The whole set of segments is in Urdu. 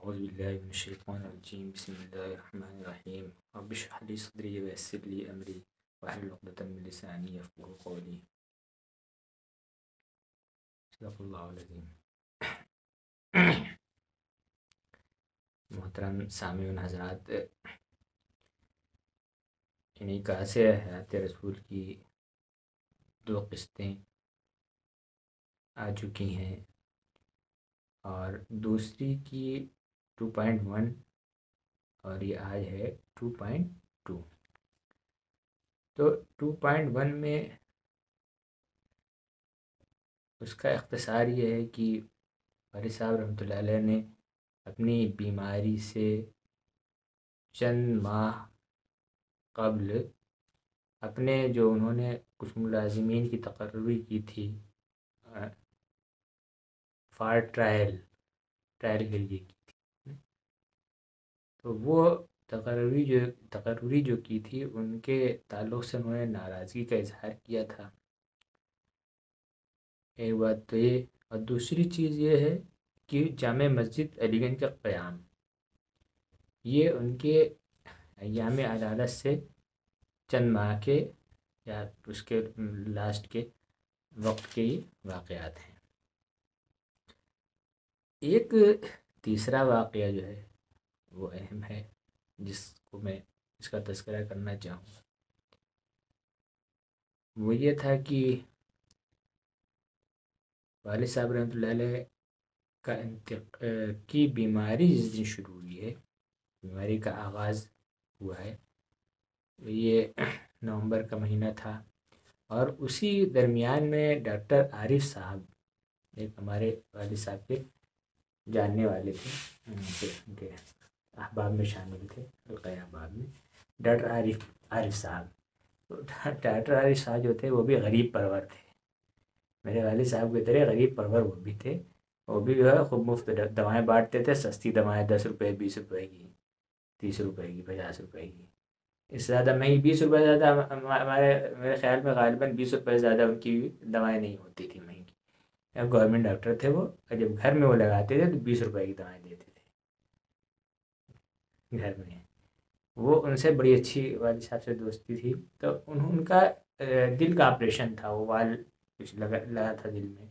أعوذ بالله من الشيطان الرجيم بسم الله الرحمن الرحيم رب اشرح لي صدري ويسر لي أمري واحلل عقدة من لساني يفقهوا قولي صدق اللہ العظیم. محترم سامعین حضرات، انہیں کاسے حیات رسول کی 2 قسطیں آ چکی ہیں اور دوسری کی 2.1 اور یہ آج ہے 2.2. تو 2.1 میں اس کا اختصار یہ ہے کہ والد صاحب رحمۃ اللہ علیہ نے اپنی بیماری سے چند ماہ قبل اپنے جو انہوں نے کچھ ملازمین کی تقرری کی تھی فار ٹرائل کے لیے کی تھی، تو وہ تقرری جو کی تھی ان کے تعلق سے انہوں نے ناراضگی کا اظہار کیا تھا. ایک بات تو یہ، اور دوسری چیز یہ ہے کہ جامع مسجد علی گنج کا قیام یہ ان کے ایام عدالت سے چند ماہ کے یا اس کے لاسٹ کے وقت کے واقعات ہیں. ایک تیسرا واقعہ جو ہے وہ اہم ہے جس کو میں اس کا تذکرہ کرنا چاہوں گا. وہ یہ تھا کہ والد صاحب رحمۃ اللہ علیہ کی بیماری جس دن شروع ہوئی ہے، بیماری کا آغاز ہوا ہے، یہ نومبر کا مہینہ تھا اور اسی درمیان میں ڈاکٹر عارف صاحب ایک ہمارے والد صاحب کے جاننے والے تھے، ان کے احباب میں شامل تھے، حلقہ احباب میں ڈاکٹر عارف صاحب. تو ڈاکٹر عارف صاحب جو تھے وہ بھی غریب پرور تھے، میرے والد صاحب کی طرح غریب پرور وہ بھی تھے. وہ بھی جو ہے خوب مفت دوائیں بانٹتے تھے، سستی دوائیں 10 روپے 20 روپے کی 30 روپے کی 50 روپے کی. اس سے زیادہ مہنگی 20 روپے زیادہ میرے خیال میں غالباً 20 روپے زیادہ ان کی دوائیں نہیں ہوتی تھی مہنگی. گورنمنٹ ڈاکٹر تھے وہ، اور جب گھر میں وہ لگاتے تھے تو 20 روپے کی دوائیں دیتے تھے گھر میں. وہ ان سے بڑی اچھی والد صاحب سے دوستی تھی. تو ان کا دل کا آپریشن تھا، وہ وال کچھ لگا تھا دل میں،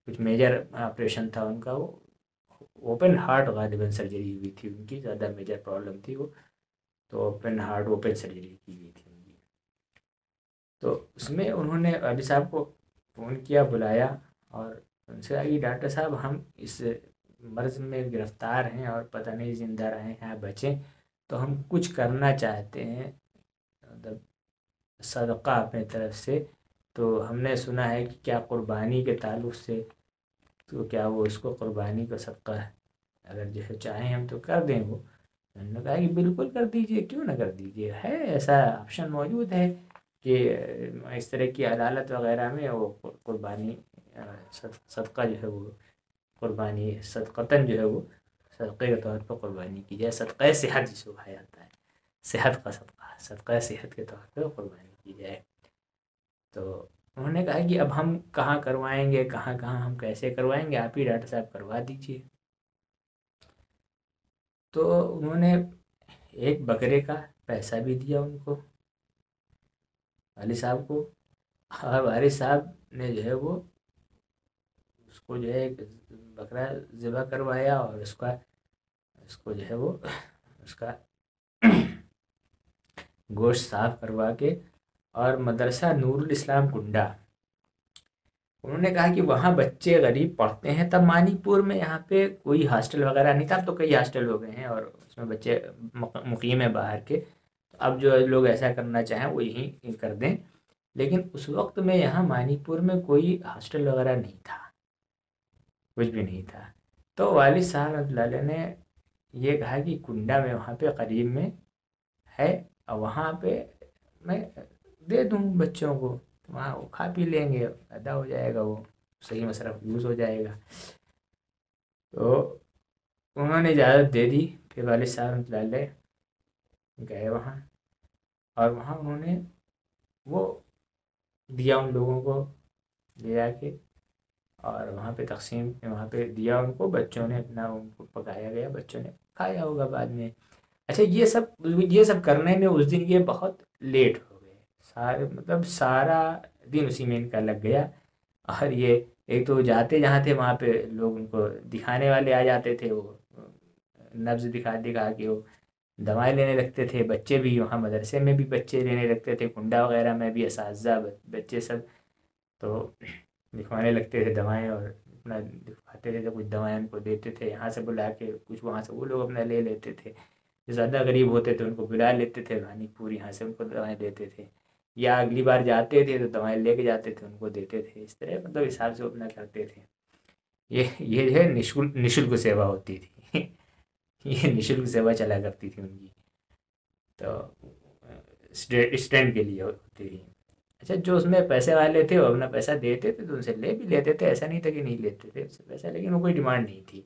کچھ میجر آپریشن تھا ان کا. وہ اوپن ہارٹ غالباً سرجری ہوئی تھی ان کی، زیادہ میجر پرابلم تھی وہ، تو اوپن ہارٹ اوپن سرجری کی ہوئی تھی ان کی. تو اس میں انہوں نے والد صاحب کو فون کیا، بلایا اور ان سے کہا کہ ڈاکٹر صاحب ہم اس مرض میں گرفتار ہیں اور پتہ نہیں زندہ رہیں ہیں بچیں، تو ہم کچھ کرنا چاہتے ہیں، مطلب صدقہ اپنے طرف سے. تو ہم نے سنا ہے کہ کیا قربانی کے تعلق سے، تو کیا وہ اس کو قربانی کا صدقہ ہے، اگر جو ہے چاہیں ہم تو کر دیں. وہ انہوں نے کہا کہ بالکل کر دیجئے، کیوں نہ کر دیجئے، ہے ایسا آپشن موجود ہے کہ اس طرح کی عدالت وغیرہ میں وہ قربانی صدقہ جو ہے وہ قربانی صدقتاً جو ہے وہ صدقے کے طور پر قربانی کی جائے. صدقہ صحت جس کو کہا جاتا ہے، صحت کا صدقہ صحت کے طور پر قربانی کی جائے. تو انہوں نے کہا کہ اب ہم کہاں کروائیں گے، کہاں ہم کیسے کروائیں گے، آپ ہی ڈاکٹر صاحب کروا دیجئے. تو انہوں نے ایک بکرے کا پیسہ بھی دیا ان کو، والد صاحب کو، اور والد صاحب نے جو ہے وہ اس کو جو ہے ایک بکرا ذبح کروایا اور اس کو جو ہے وہ اس کا گوشت صاف کروا کے، اور مدرسہ نور الاسلام کنڈا، انہوں نے کہا کہ وہاں بچے غریب پڑھتے ہیں. تب مانی پور میں یہاں پہ کوئی ہاسٹل وغیرہ نہیں تھا، اب تو کئی ہاسٹل ہو گئے ہیں اور اس میں بچے مقیم ہیں باہر کے. اب جو لوگ ایسا کرنا چاہیں وہ یہیں کر دیں، لیکن اس وقت میں یہاں مانی پور میں کوئی ہاسٹل وغیرہ نہیں تھا، کچھ بھی نہیں تھا. تو والد صاحب رحمۃ اللہ علیہ نے یہ کہا کہ کنڈا میں وہاں پہ قریب میں ہے اور وہاں پہ میں دے دوں بچوں کو، وہاں وہ کھا پی لیں گے، ادا ہو جائے گا، وہ صحیح مصرف یوز ہو جائے گا. تو انہوں نے اجازت دے دی. پھر والد صاحب رحمۃ اللہ علیہ گئے وہاں، اور وہاں انہوں نے وہ دیا ان لوگوں کو لے جا کے. اور وہاں پہ تقسیم وہاں پہ دیا ان کو، بچوں نے اپنا ان کو پکایا گیا، بچوں نے کھایا ہوگا بعد میں۔ اچھا یہ سب کرنے میں اس دن یہ بہت لیٹ ہو گئے، سارے مطلب سارا دن اسی میں ان کا لگ گیا۔ اور یہ ایک تو جاتے جہاں تھے وہاں پہ لوگ ان کو دکھانے والے آ جاتے تھے، وہ نبض دکھا دکھا کے وہ دوائیں لینے لگتے تھے، بچے بھی وہاں مدرسے میں بھی بچے لینے لگتے تھے، کنڈا وغیرہ میں بھی اساتذہ بچے سب تو لکھوانے لگتے تھے دوائیں، اور اپنا لکھواتے تھے تو کچھ دوائیں ان کو دیتے تھے، یہاں سے بلا کے کچھ وہاں سے وہ لوگ اپنا لے لیتے تھے، جو زیادہ غریب ہوتے تھے ان کو بلا لیتے تھے، رانی پور یہاں سے ان کو دوائیں دیتے تھے، یا اگلی بار جاتے تھے تو دوائیں لے کے جاتے تھے ان کو دیتے تھے، اس طرح مطلب حساب سے وہ اپنا کرتے تھے۔ یہ جو ہے نشلک سیوا ہوتی تھی یہ نشلک سیوا چلا کرتی تھی ان کی، تو اسٹینڈ کے لیے ہوتی تھی۔ اچھا جو اس میں پیسے والے تھے وہ اپنا پیسہ دیتے تھے تو ان سے لے بھی لیتے تھے، ایسا نہیں تھا کہ نہیں لیتے تھے اس سے پیسہ، لیکن وہ کوئی ڈیمانڈ نہیں تھی۔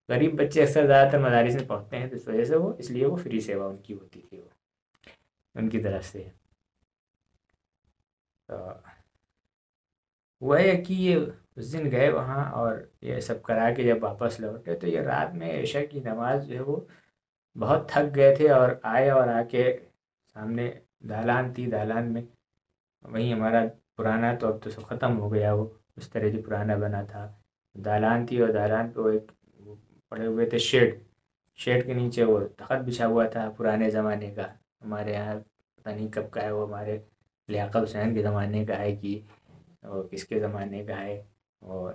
غریب بچے اکثر زیادہ تر مدارس میں پڑھتے ہیں تو اس وجہ سے وہ اس لیے وہ فری سیوا ان کی ہوتی تھی، وہ ان کی طرف سے۔ تو وہ ہے کہ یہ اس دن گئے وہاں اور یہ سب کرا کے جب واپس لوٹے تو یہ رات میں عشاء کی نماز جو ہے وہ بہت تھک گئے تھے، اور آئے اور آ کے سامنے دالان تھی، دالان میں وہیں ہمارا پرانا تو اب تو سب ختم ہو گیا، وہ اس طرح جو پرانا بنا تھا دالان تھی، اور دالان پہ وہ ایک وہ پڑے ہوئے تھے شیڈ کے نیچے وہ تخت بچھا ہوا تھا پرانے زمانے کا، ہمارے یہاں پتہ نہیں کب کا ہے، وہ ہمارے لیاقت حسین کے زمانے کا ہے کہ اور کس کے زمانے کا ہے، اور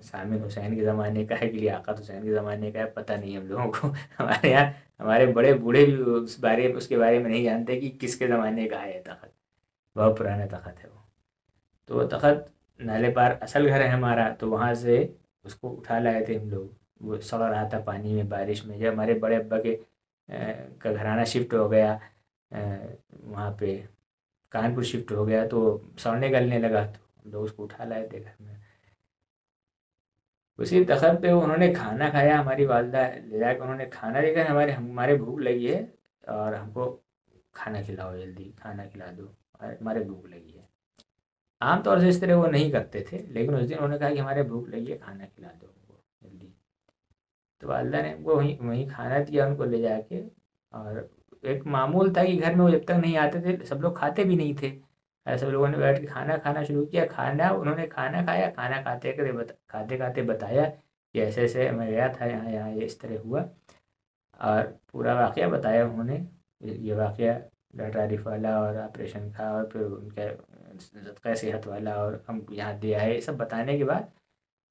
سامر حسین کے زمانے کا ہے کہ لیاقت حسین کے زمانے کا ہے، پتہ نہیں ہم لوگوں کو ہمارے یہاں ہمارے بڑے بوڑھے بھی اس کے بارے میں نہیں جانتے کہ کس کے زمانے کا ہے تخت، بہت پرانا تخت ہے وہ۔ تو وہ تخت نالے پار اصل گھر ہے ہمارا، تو وہاں سے اس کو اٹھا لائے تھے ہم لوگ، وہ سڑ رہا تھا پانی میں بارش میں، جب ہمارے بڑے ابا کے کا گھرانہ شفٹ ہو گیا وہاں پہ کانپور شفٹ ہو گیا تو سڑنے گلنے لگا، تو ہم لوگ اس کو اٹھا لائے تھے گھر میں۔ اسی تخت پہ انہوں نے کھانا کھایا، ہماری والدہ لے جا کے انہوں نے کھانا دے کر ہمارے بھوک لگی ہے اور ہم کو کھانا کھلاؤ، جلدی کھانا کھلا دو، ہمارے بھوک لگی ہے۔ عام طور سے اس طرح وہ نہیں کرتے تھے، لیکن اس دن انہوں نے کہا کہ ہمارے بھوک لگی ہے، کھانا کھلا دو ہم کو جلدی۔ تو والدہ نے ہم کو وہیں کھانا دیا ان کو لے جا کے، اور ایک معمول تھا کہ گھر میں وہ جب تک نہیں آتے تھے سب لوگ کھاتے بھی نہیں تھے، سب لوگوں نے بیٹھ کے کھانا کھانا شروع کیا، انہوں نے کھانا کھایا، کھانا کھاتے کھاتے بتایا کہ ایسے ایسے میں گیا تھا یہاں یہاں یہ اس طرح ہوا، اور پورا واقعہ بتایا انہوں نے، یہ واقعہ ڈاکٹر عارف والا اور آپریشن کا اور پھر ان کا صدقہ صحت والا اور ہم یہاں دے آئے، یہ سب بتانے کے بعد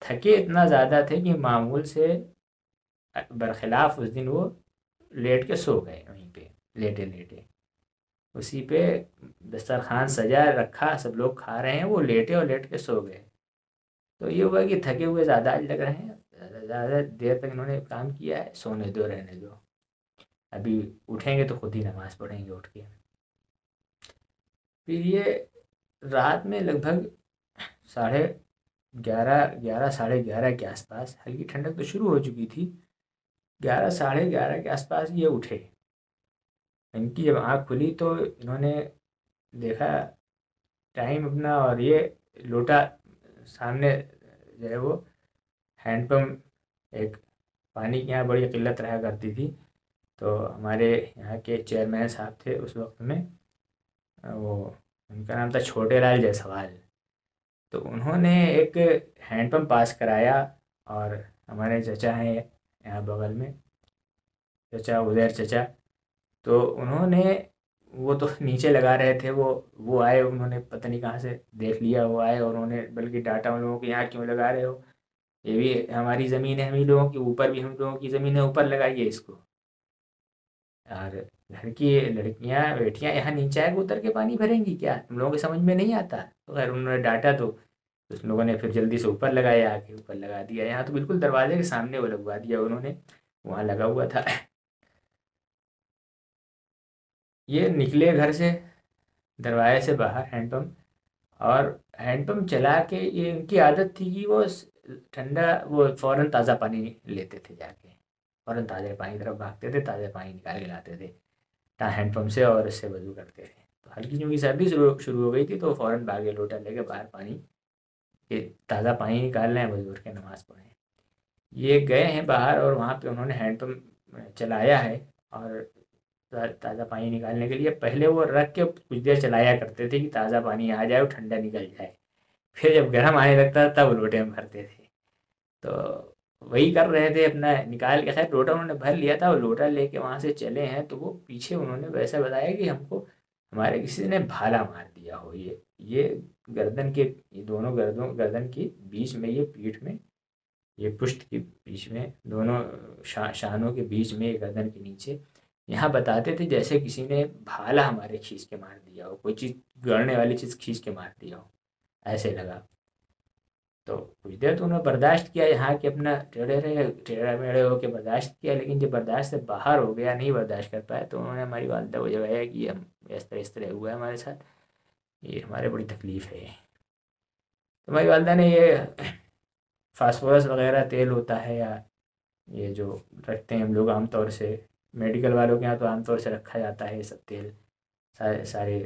تھکے اتنا زیادہ تھے کہ معمول سے برخلاف اس دن وہ لیٹ کے سو گئے وہیں پہ، لیٹے لیٹے اسی پہ دسترخوان سجا رکھا، سب لوگ کھا رہے ہیں، وہ لیٹے اور لیٹ کے سو گئے۔ تو یہ ہوا کہ تھکے ہوئے زیادہ لگ رہے ہیں، زیادہ دیر تک انہوں نے کام کیا ہے، سونے دو رہنے دو، ابھی اٹھیں گے تو خود ہی نماز پڑھیں گے اٹھ کے۔ پھر یہ رات میں لگ بھگ 11:30 11:30 کے آس پاس، ہلکی ٹھنڈک تو شروع ہو چکی تھی، 11 11:30 کے آس پاس یہ اٹھے۔ ان کی جب آنکھ کھلی تو انہوں نے دیکھا ٹائم اپنا، اور یہ لوٹا سامنے جو ہے وہ ہینڈ پمپ، ایک پانی کی یہاں بڑی قلت رہا کرتی تھی، تو ہمارے یہاں کے چیئرمین صاحب تھے اس وقت میں، وہ ان کا نام تھا چھوٹے لال جیسوال، تو انہوں نے ایک ہینڈ پمپ پاس کرایا، اور ہمارے چچا ہیں یہاں بغل میں، چچا ادیر چچا، تو انہوں نے وہ تو نیچے لگا رہے تھے، وہ آئے، انہوں نے پتہ نہیں کہاں سے دیکھ لیا، وہ آئے اور انہوں نے بلکہ ڈاٹا ان لوگوں کے یہاں کیوں لگا رہے ہو، یہ بھی ہماری زمین ہے، ہم ہی لوگوں کی، اوپر بھی ہم لوگوں کی زمین ہے، اوپر لگائیے اس کو، اور گھر کی لڑکیاں بیٹیاں یہاں نیچے آئے اتر کے پانی بھریں گی کیا، تم لوگوں کو سمجھ میں نہیں آتا؟ تو خیر انہوں نے ڈانٹا تو اس لوگوں نے پھر جلدی سے اوپر لگایا، آ کے اوپر لگا دیا، یہاں تو بالکل دروازے کے سامنے وہ لگوا دیا انہوں نے، وہاں لگا ہوا تھا۔ یہ نکلے گھر سے دروازے سے باہر ہینڈ پمپ، اور ہینڈ پمپ چلا کے یہ ان کی عادت تھی کہ وہ ٹھنڈا وہ فوراً تازہ پانی لیتے تھے، جا کے فوراً تازہ پانی کی طرف بھاگتے تھے، تازہ پانی نکال کے لاتے تھے ہینڈ پمپ سے، اور اس سے وضو کرتے تھے۔ تو ہلکی چونکہ سردی شروع ہو گئی تھی تو فوراً بھاگے لوٹا لے کے باہر پانی کہ تازہ پانی نکالنا ہے، بس کے نماز پڑھیں۔ یہ گئے ہیں باہر اور وہاں پہ انہوں نے ہینڈ پمپ چلایا ہے اور تازہ پانی نکالنے کے لیے پہلے وہ رکھ کے کچھ دیر چلایا کرتے تھے کہ تازہ پانی آ جائے اور ٹھنڈا نکل جائے، پھر جب گرم آنے لگتا تھا تب لوٹے میں بھرتے تھے۔ تو وہی کر رہے تھے، اپنا نکال کے، خیر لوٹا انہوں نے بھر لیا تھا، اور لوٹا لے کے وہاں سے چلے ہیں تو وہ پیچھے انہوں نے ویسا بتایا کہ ہم کو ہمارے کسی نے بھالا مار دیا ہو، یہ گردن کے، یہ دونوں گردن کے بیچ میں، یہ پیٹھ میں، یہ پشت کے بیچ میں، دونوں شانوں کے بیچ میں، گردن کے نیچے، یہاں بتاتے تھے جیسے کسی نے بھالا ہمارے کھینچ کے مار دیا ہو، کوئی چیز گڑنے والی چیز کھینچ کے مار دیا ہو، ایسے لگا۔ تو کچھ دیر تو انہوں نے برداشت کیا، یہاں کے اپنا ٹیڑھے میڑھے ہو کے برداشت کیا، لیکن جب برداشت سے باہر ہو گیا، نہیں برداشت کر پایا، تو انہوں نے ہماری والدہ کو جگایا کہ ہم اس طرح ہوا ہے ہمارے ساتھ، یہ ہمارے بڑی تکلیف ہے۔ تو ہماری والدہ نے یہ فاسفورس وغیرہ تیل ہوتا ہے، یا یہ جو رکھتے ہیں ہم لوگ عام طور سے، میڈیکل والوں کے یہاں تو عام طور سے رکھا جاتا ہے یہ سب تیل، سارے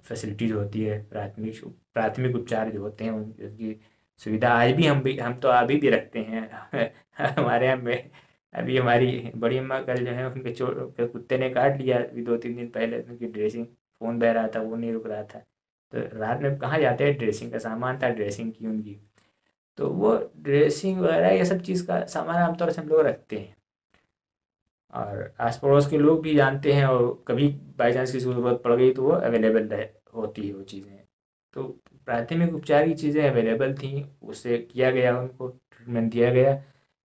فیسلٹیز ہوتی ہے، پراتھمک اپچار جو ہوتے ہیں ان کی سویدھا آج بھی ہم تو ابھی بھی رکھتے ہیں ہمارے یہاں میں ابھی ہماری بڑی اماں کل جو ہے ان کے کتے نے کاٹ لیا ابھی 2-3 دن پہلے، ان کی ڈریسنگ، فون بہ رہا تھا، وہ نہیں رک رہا تھا، تو رات میں کہاں جاتے ہیں، ڈریسنگ کا سامان تھا، ڈریسنگ کی ان کی، تو وہ ڈریسنگ وغیرہ یہ سب چیز کا سامان عام طور سے ہم لوگ رکھتے ہیں، اور آس پڑوس کے لوگ بھی جانتے ہیں، اور کبھی بائی چانس کی ضرورت پڑ گئی تو وہ اویلیبل ہوتی ہے وہ چیزیں، تو پراتھمک اپچار کی چیزیں اویلیبل تھیں، اس سے کیا گیا، ان کو ٹریٹمنٹ دیا گیا،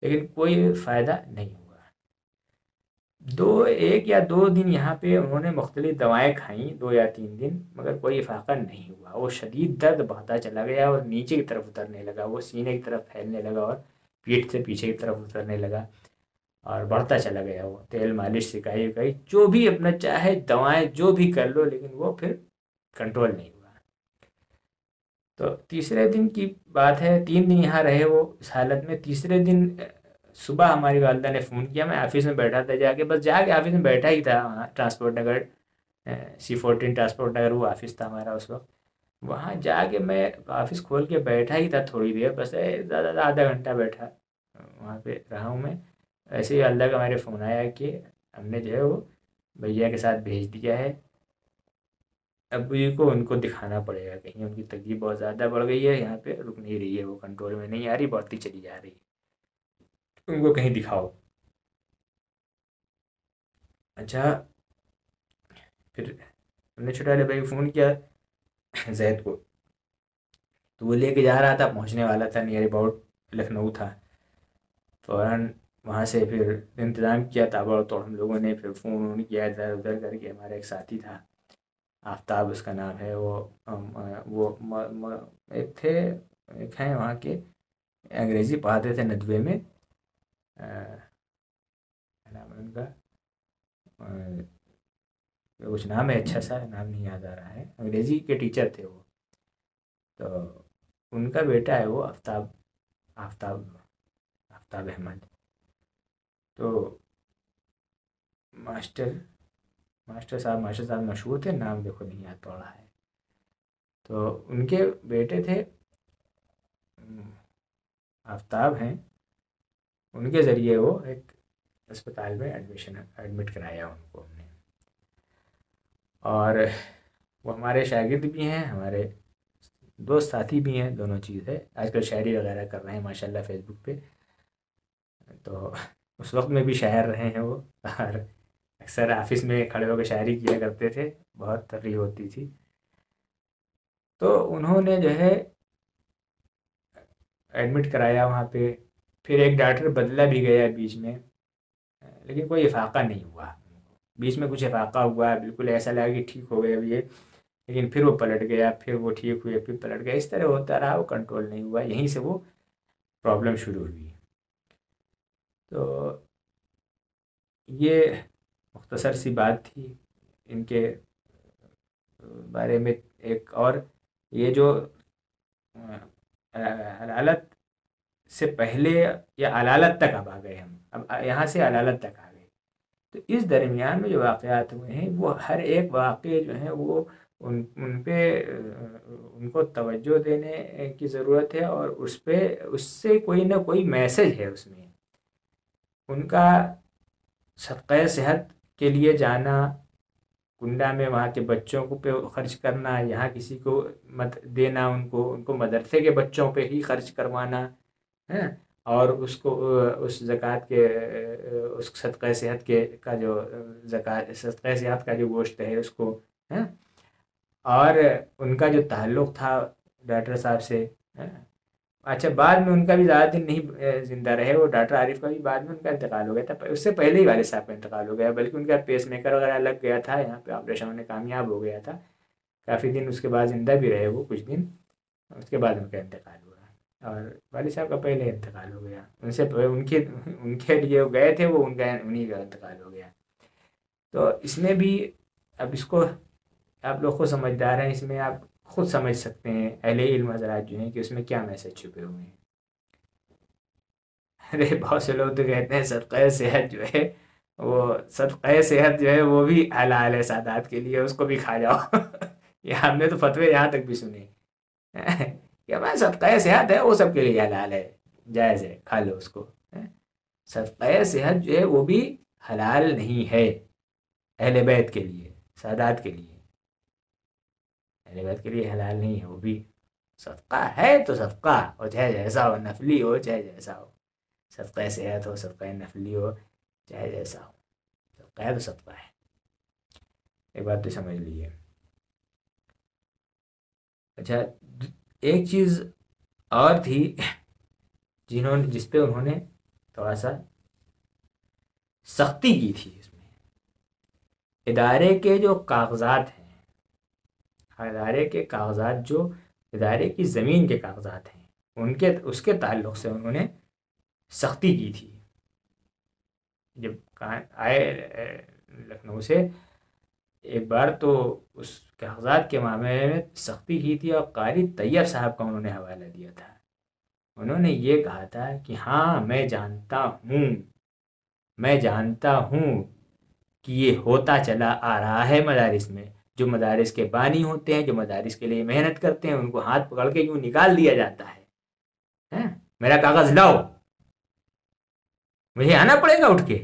لیکن کوئی فائدہ نہیں ہوا۔ 1 یا 2 دن یہاں پہ انہوں نے مختلف دوائیں کھائیں، 2 یا 3 دن، مگر کوئی افاقہ نہیں ہوا، وہ شدید درد بڑھتا چلا گیا اور نیچے کی طرف اترنے لگا، وہ سینے کی طرف پھیلنے لگا اور پیٹھ سے پیچھے کی طرف اترنے لگا اور بڑھتا چلا گیا، وہ تیل مالش سکائی جو بھی اپنا چاہے دوائیں جو بھی کر لو، لیکن وہ پھر کنٹرول نہیں ہوا۔ تو تیسرے دن کی بات ہے، 3 دن یہاں رہے وہ اس حالت میں، تیسرے دن صبح ہماری والدہ نے فون کیا، میں آفس میں بیٹھا تھا، جا کے آفس میں بیٹھا ہی تھا، وہاں transport Nagar C14 transport Nagar وہ آفس تھا ہمارا اس وقت، وہاں جا کے میں آفس کھول کے بیٹھا ہی تھا تھوڑی دیر، بس زیادہ آدھا گھنٹہ بیٹھا وہاں پہ رہا ہوں میں، ایسے ہی اللہ کا میرے فون آیا کہ ہم نے جو ہے وہ بھیا کے ساتھ بھیج دیا ہے، ابو جی کو ان کو دکھانا پڑے گا، کہیں ان کی تکلیف بہت زیادہ بڑھ گئی ہے، یہاں پہ رک نہیں رہی ہے، وہ کنٹرول میں نہیں آ رہی، بڑھتی چلی جا رہی ہے، ان کو کہیں دکھاؤ۔ اچھا، پھر ہم نے چھوٹے والے بھائی فون کیا زید کو، تو وہ لے کے جا رہا تھا، پہنچنے والا تھا، نیئر اباؤٹ لکھنؤ تھا، فوراً وہاں سے پھر انتظام کیا تابڑ توڑ ہم لوگوں نے، پھر فون کیا ادھر ادھر کر کے، ہمارا ایک ساتھی تھا آفتاب اس کا نام ہے، وہ ایک تھے، ایک ہیں وہاں کے، انگریزی پڑھاتے تھے ندوے میں، کیا نام ہے ان کا، کچھ نام ہے، اچھا سا نام نہیں یاد آ رہا ہے، انگریزی کے ٹیچر تھے وہ، تو ان کا بیٹا ہے وہ آفتاب احمد، تو ماسٹر صاحب مشہور تھے، نام دیکھو نہیں یاد پڑ رہا ہے، تو ان کے بیٹے تھے آفتاب ہیں، ان کے ذریعے وہ ایک اسپتال میں ایڈمٹ کرایا ان کو ہم نے، اور وہ ہمارے شاگرد بھی ہیں، ہمارے دوست ساتھی بھی ہیں، دونوں چیز ہے، آج کل شاعری وغیرہ کر رہے ہیں ماشاء اللہ فیس بک پہ، تو اس وقت میں بھی شاعر رہے ہیں وہ، اور اکثر آفس میں کھڑے ہو کے شاعری کیا کرتے تھے، بہت تفریح ہوتی تھی، تو انہوں نے جو ہے ایڈمٹ کرایا وہاں پہ، پھر ایک ڈاکٹر بدلا بھی گیا بیچ میں، لیکن کوئی افاقہ نہیں ہوا، بیچ میں کچھ افاقہ ہوا، بالکل ایسا لگا کہ ٹھیک ہو گئے اب یہ، لیکن پھر وہ پلٹ گیا، پھر وہ ٹھیک ہوئے، پھر پلٹ گیا، اس طرح ہوتا رہا، وہ کنٹرول نہیں ہوا، یہیں سے وہ پرابلم شروع ہوئی۔ تو یہ مختصر سی بات تھی ان کے بارے میں۔ ایک اور، یہ جو علالت سے پہلے یا علالت تک اب آ گئے ہم، اب یہاں سے علالت تک آ گئے، تو اس درمیان میں جو واقعات ہوئے ہیں وہ ہر ایک واقعے جو ہیں وہ ان پہ ان کو توجہ دینے کی ضرورت ہے، اور اس سے کوئی نہ کوئی میسج ہے اس میں. ان کا صدقہ صحت کے لیے جانا، کنڈا میں وہاں کے بچوں کو پہ خرچ کرنا، یہاں کسی کو مت دینا، ان کو مدرسے کے بچوں پہ ہی خرچ کروانا ہے، اور اس کو اس زکوٰۃ کے اس صدقہ صحت کا جو صدقہ صحت کا جو گوشت ہے اس کو ہے. اور ان کا جو تعلق تھا ڈاکٹر صاحب سے. اچھا، بعد میں ان کا بھی زیادہ دن نہیں زندہ رہے، وہ ڈاکٹر عارف کا بھی بعد میں ان کا انتقال ہو گیا تھا. اس سے پہلے ہی والد صاحب کا انتقال ہو گیا، بلکہ ان کا پیس میکر وغیرہ لگ گیا تھا، یہاں پہ آپریشن ہونے کامیاب ہو گیا تھا. کافی دن اس کے بعد زندہ بھی رہے وہ، کچھ دن، اس کے بعد ان کا انتقال ہوا. اور والد صاحب کا پہلے انتقال ہو گیا، ان کے لیے گئے تھے وہ، انہیں کا انتقال ہو گیا. تو اس میں بھی اب اس کو آپ لوگ خود سمجھدار ہیں، اس میں آپ خود سمجھ سکتے ہیں اہل علم حضرات جو ہیں کہ اس میں کیا میسج چھپے ہوئے ہیں. ارے بہت سے لوگ تو کہتے ہیں صدقہ صحت جو ہے وہ بھی حلال ہے سادات کے لیے، اس کو بھی کھا جاؤ. یہ ہم نے تو فتوے یہاں تک بھی سنے کہ بھائی صدقہ صحت ہے وہ سب کے لیے حلال ہے، جائز ہے، کھا لو اس کو. صدقہ صحت جو ہے وہ بھی حلال نہیں ہے اہل بیت کے لیے، سادات کے لیے. اہل بیت کے لیے حلال نہیں ہے، وہ بھی صدقہ ہے تو صدقہ، اور چاہے جیسا ہو، نفلی ہو چاہے جیسا ہو، صدقہ صحت ہو، صدقہ نفلی ہو، چاہے جیسا ہو، صدقہ ہے تو صدقہ ہے. ایک بات تو سمجھ لیجیے. اچھا، ایک چیز اور تھی جس پہ انہوں نے تھوڑا سا سختی کی تھی. اس میں ادارے کے جو کاغذات ہیں، ادارے کے کاغذات جو ادارے کی زمین کے کاغذات ہیں، اس کے تعلق سے انہوں نے سختی کی تھی. جب آئے لکھنؤ سے ایک بار تو اس کاغذات کے معاملے میں سختی کی تھی، اور قاری طیب صاحب کا انہوں نے حوالہ دیا تھا. انہوں نے یہ کہا تھا کہ ہاں میں جانتا ہوں کہ یہ ہوتا چلا آ رہا ہے مدارس میں. جو مدارس کے بانی ہوتے ہیں، جو مدارس کے لیے محنت کرتے ہیں، ان کو ہاتھ پکڑ کے یوں نکال دیا جاتا ہے. میرا کاغذ لاؤ، مجھے آنا پڑے گا اٹھ کے.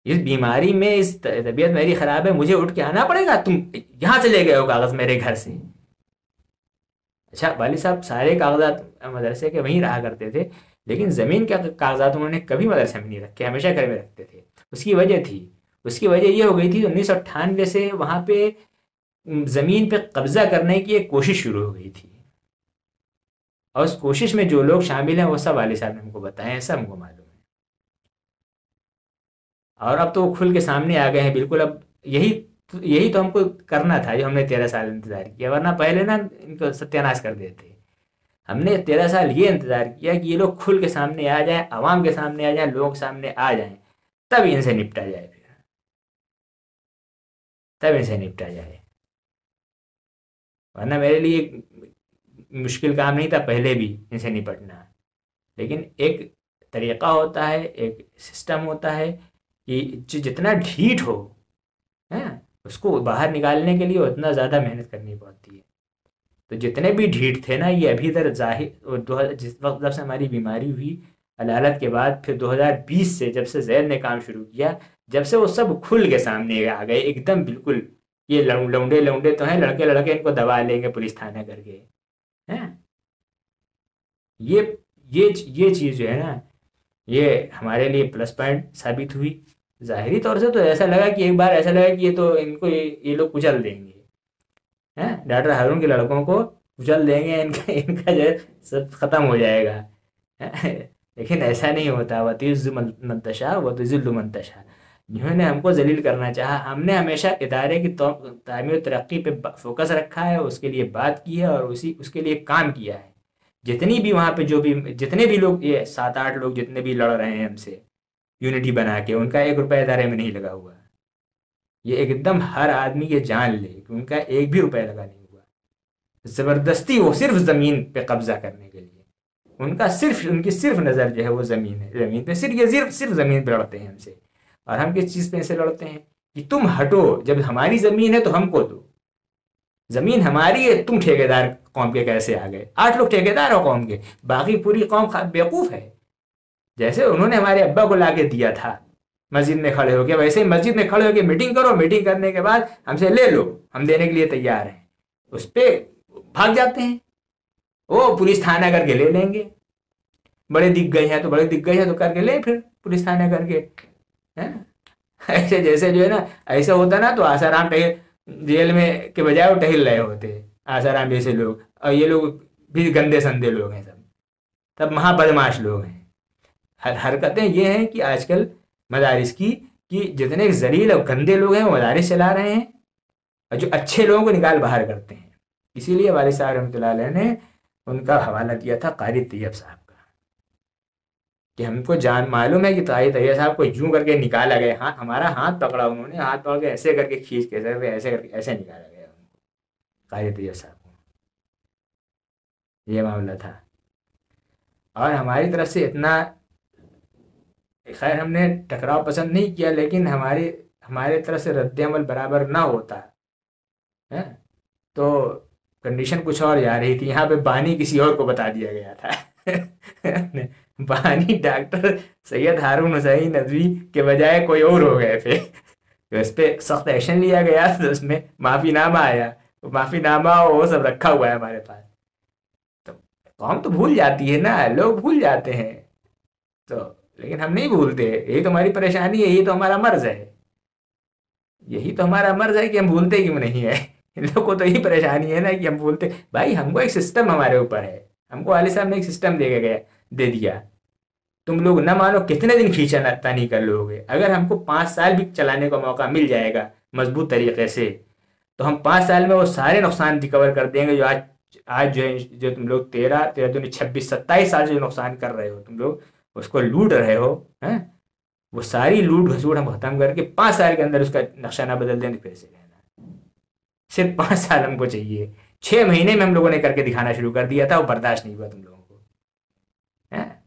اس بیماری میں، اس طبیعت میری خراب ہے، مجھے اٹھ کے آنا پڑے گا. تم یہاں سے لے گئے ہو کاغذ میرے گھر سے. اچھا، والد صاحب سارے کاغذات مدرسے کے وہیں رہا کرتے تھے، لیکن زمین کے کاغذات انہوں نے کبھی مدرسے میں نہیں رکھے، ہمیشہ گھر میں رکھتے تھے. اس کی وجہ یہ ہو گئی تھی 1998 سے وہاں پہ زمین پہ قبضہ کرنے کی ایک کوشش شروع ہو گئی تھی، اور اس کوشش میں جو لوگ شامل ہیں وہ سب والد صاحب نے ہم کو بتائے ہیں، سب ہم کو معلوم ہے. اور اب تو وہ کھل کے سامنے آ گئے ہیں بالکل. اب یہی تو ہم کو کرنا تھا، جو ہم نے 13 سال انتظار کیا، ورنہ پہلے نا ان کو ستیہ ناش کر دیتے. ہم نے 13 سال یہ انتظار کیا کہ یہ لوگ کھل کے سامنے آ جائیں، عوام کے سامنے آ جائیں، لوگوں کے سامنے آ جائیں، تب ان سے نپٹا جائے. ورنہ میرے لیے مشکل کام نہیں تھا پہلے بھی ان سے نپٹنا. لیکن ایک طریقہ ہوتا ہے، ایک سسٹم ہوتا ہے کہ جتنا ڈھیٹ ہو اس کو باہر نکالنے کے لیے اتنا زیادہ محنت کرنی پڑتی ہے. تو جتنے بھی ڈھیٹ تھے نا، یہ ابھی تک ظاہر، جس وقت جب سے ہماری بیماری ہوئی عدالت کے بعد، پھر 2020 سے جب سے زید نے کام شروع کیا، جب سے وہ سب کھل کے سامنے آ گئے ایک دم بالکل. یہ لونڈے تو ہیں، لڑکے ان کو دبا لیں گے پولیس تھانہ کر کے. یہ چیز جو ہے نا، یہ ہمارے لیے پلس پوائنٹ ثابت ہوئی. ظاہری طور سے تو ایسا لگا کہ ایک بار ایسا لگا کہ یہ تو ان کو یہ لوگ کچل دیں گے، ڈاکٹر ہارون کے لڑکوں کو کچل دیں گے، ان کا جو ہے سب ختم ہو جائے گا. لیکن ایسا نہیں ہوتا. وَتُعِزُّ مَن تَشَاءُ وَتُذِلُّ مَن تَشَاءُ. جنہوں نے ہم کو ذلیل کرنا چاہا، ہم نے ہمیشہ ادارے کی تعمیر و ترقی پہ فوکس رکھا ہے، اس کے لیے بات کی ہے، اور اس کے لیے کام کیا ہے. جتنی بھی وہاں پہ جتنے بھی لوگ، یہ 7-8 لوگ جتنے بھی لڑ رہے ہیں ہم سے یونٹی بنا کے، ان کا 1 روپے ادارے میں نہیں لگا ہوا. یہ ایک دم ہر آدمی یہ جان لے کہ ان کا 1 بھی روپے لگا نہیں ہوا. زبردستی وہ صرف زمین پہ قبضہ کرنے کے لیے، ان کی صرف نظر جو ہے وہ زمین ہے. زمین پہ صرف زمین پہ لڑتے ہیں ہم سے. اور ہم کس چیز پہ سے لڑتے ہیں؟ کہ تم ہٹو، جب ہماری زمین ہے تو ہم کو دو، زمین ہماری ہے، تم ٹھیکیدار قوم کے کیسے آ گئے؟ 8 لوگ ٹھیکیدار ہو قوم کے، باقی پوری قوم بیوقوف ہے۔ جیسے انہوں نے ہمارے ابا کو لا کے دیا تھا مسجد میں کھڑے ہو کے، ویسے ہی مسجد میں کھڑے ہو کے میٹنگ کرو، میٹنگ کرنے کے بعد ہم سے لے لو، ہم دینے کے لیے تیار ہیں، اس پہ بھاگ جاتے ہیں، وہ پولیس تھانہ کر کے لے لیں گے، بڑے دکھ گئے ہیں تو بڑے دکھ گئے ہیں تو کر کے لیں پھر پولیس تھانہ کر کے۔ ایسے جیسے جو ہے نا، ایسا ہوتا نا تو آسارام جیل میں کے بجائے وہ ٹہل رہے ہوتے آسارام جیسے لوگ، اور یہ لوگ بھی گندے سندے لوگ ہیں، سب مہا بدماش لوگ ہیں۔ حرکتیں یہ ہیں کہ آج کل مدارس کی، کہ جتنے ذلیل اور گندے لوگ ہیں وہ مدارس چلا رہے ہیں، اور جو اچھے لوگوں کو نکال باہر کرتے ہیں۔ اسی لیے والد صاحب رحمۃ اللہ علیہ نے ان کا حوالہ دیا تھا قاری طیب صاحب کا، کہ ہم کو جان معلوم ہے کہ قاری طیب صاحب کو یوں کر کے نکالا گیا، ہاں ہمارا ہاتھ پکڑا انہوں نے، ہاتھ پکڑ کے ایسے کر کے کھینچ کے ایسے کر کے ایسے نکالا گیا ان کو، قاری طیب صاحب کو، یہ معاملہ تھا۔ اور ہماری طرف سے اتنا، خیر ہم نے ٹکراؤ پسند نہیں کیا، لیکن ہمارے طرف سے رد عمل برابر نہ ہوتا تو کنڈیشن کچھ اور جا رہی تھی۔ یہاں پہ بانی کسی اور کو بتا دیا گیا تھا، بانی ڈاکٹر سید ہارون حسین ندوی کے بجائے کوئی اور ہو گئے تھے، تو اس پہ سخت ایکشن لیا گیا، تو اس میں معافی نامہ آیا، معافی نامہ وہ سب رکھا ہوا ہے ہمارے پاس۔ تو قوم تو بھول جاتی ہے نا، لوگ بھول جاتے ہیں، تو لیکن ہم نہیں بھولتے، یہی تو ہماری پریشانی ہے، یہی تو ہمارا مرض ہے، یہی تو ہمارا مرض ہے کہ ہم بھولتے کیوں نہیں ہے۔ ان لوگوں کو تو یہی پریشانی ہے نا کہ ہم بھولتے۔ بھائی ہم کو ایک سسٹم ہمارے اوپر ہے، ہم کو والد صاحب نے ایک سسٹم دے دیا، تم لوگ نہ مانو کتنے دن کھینچا تانی کر لو گے۔ اگر ہم کو 5 سال بھی چلانے کا موقع مل جائے گا مضبوط طریقے سے، تو ہم 5 سال میں وہ سارے نقصان ریکور کر دیں گے جو آج جو تم لوگ 13 دونی 26 27 سال سے جو نقصان کر رہے ہو، تم لوگ اس کو لوٹ رہے ہو، وہ ساری لوٹ گھسوٹ ہم ختم کر کے 5 سال کے اندر اس کا نقشہ نہ بدل دیں تو پھر سے رہنا، صرف 5 سال ہم کو چاہیے۔ 6 مہینے میں ہم لوگوں نے کر کے دکھانا شروع کر دیا تھا، وہ برداشت نہیں ہوا تم لوگوں کو،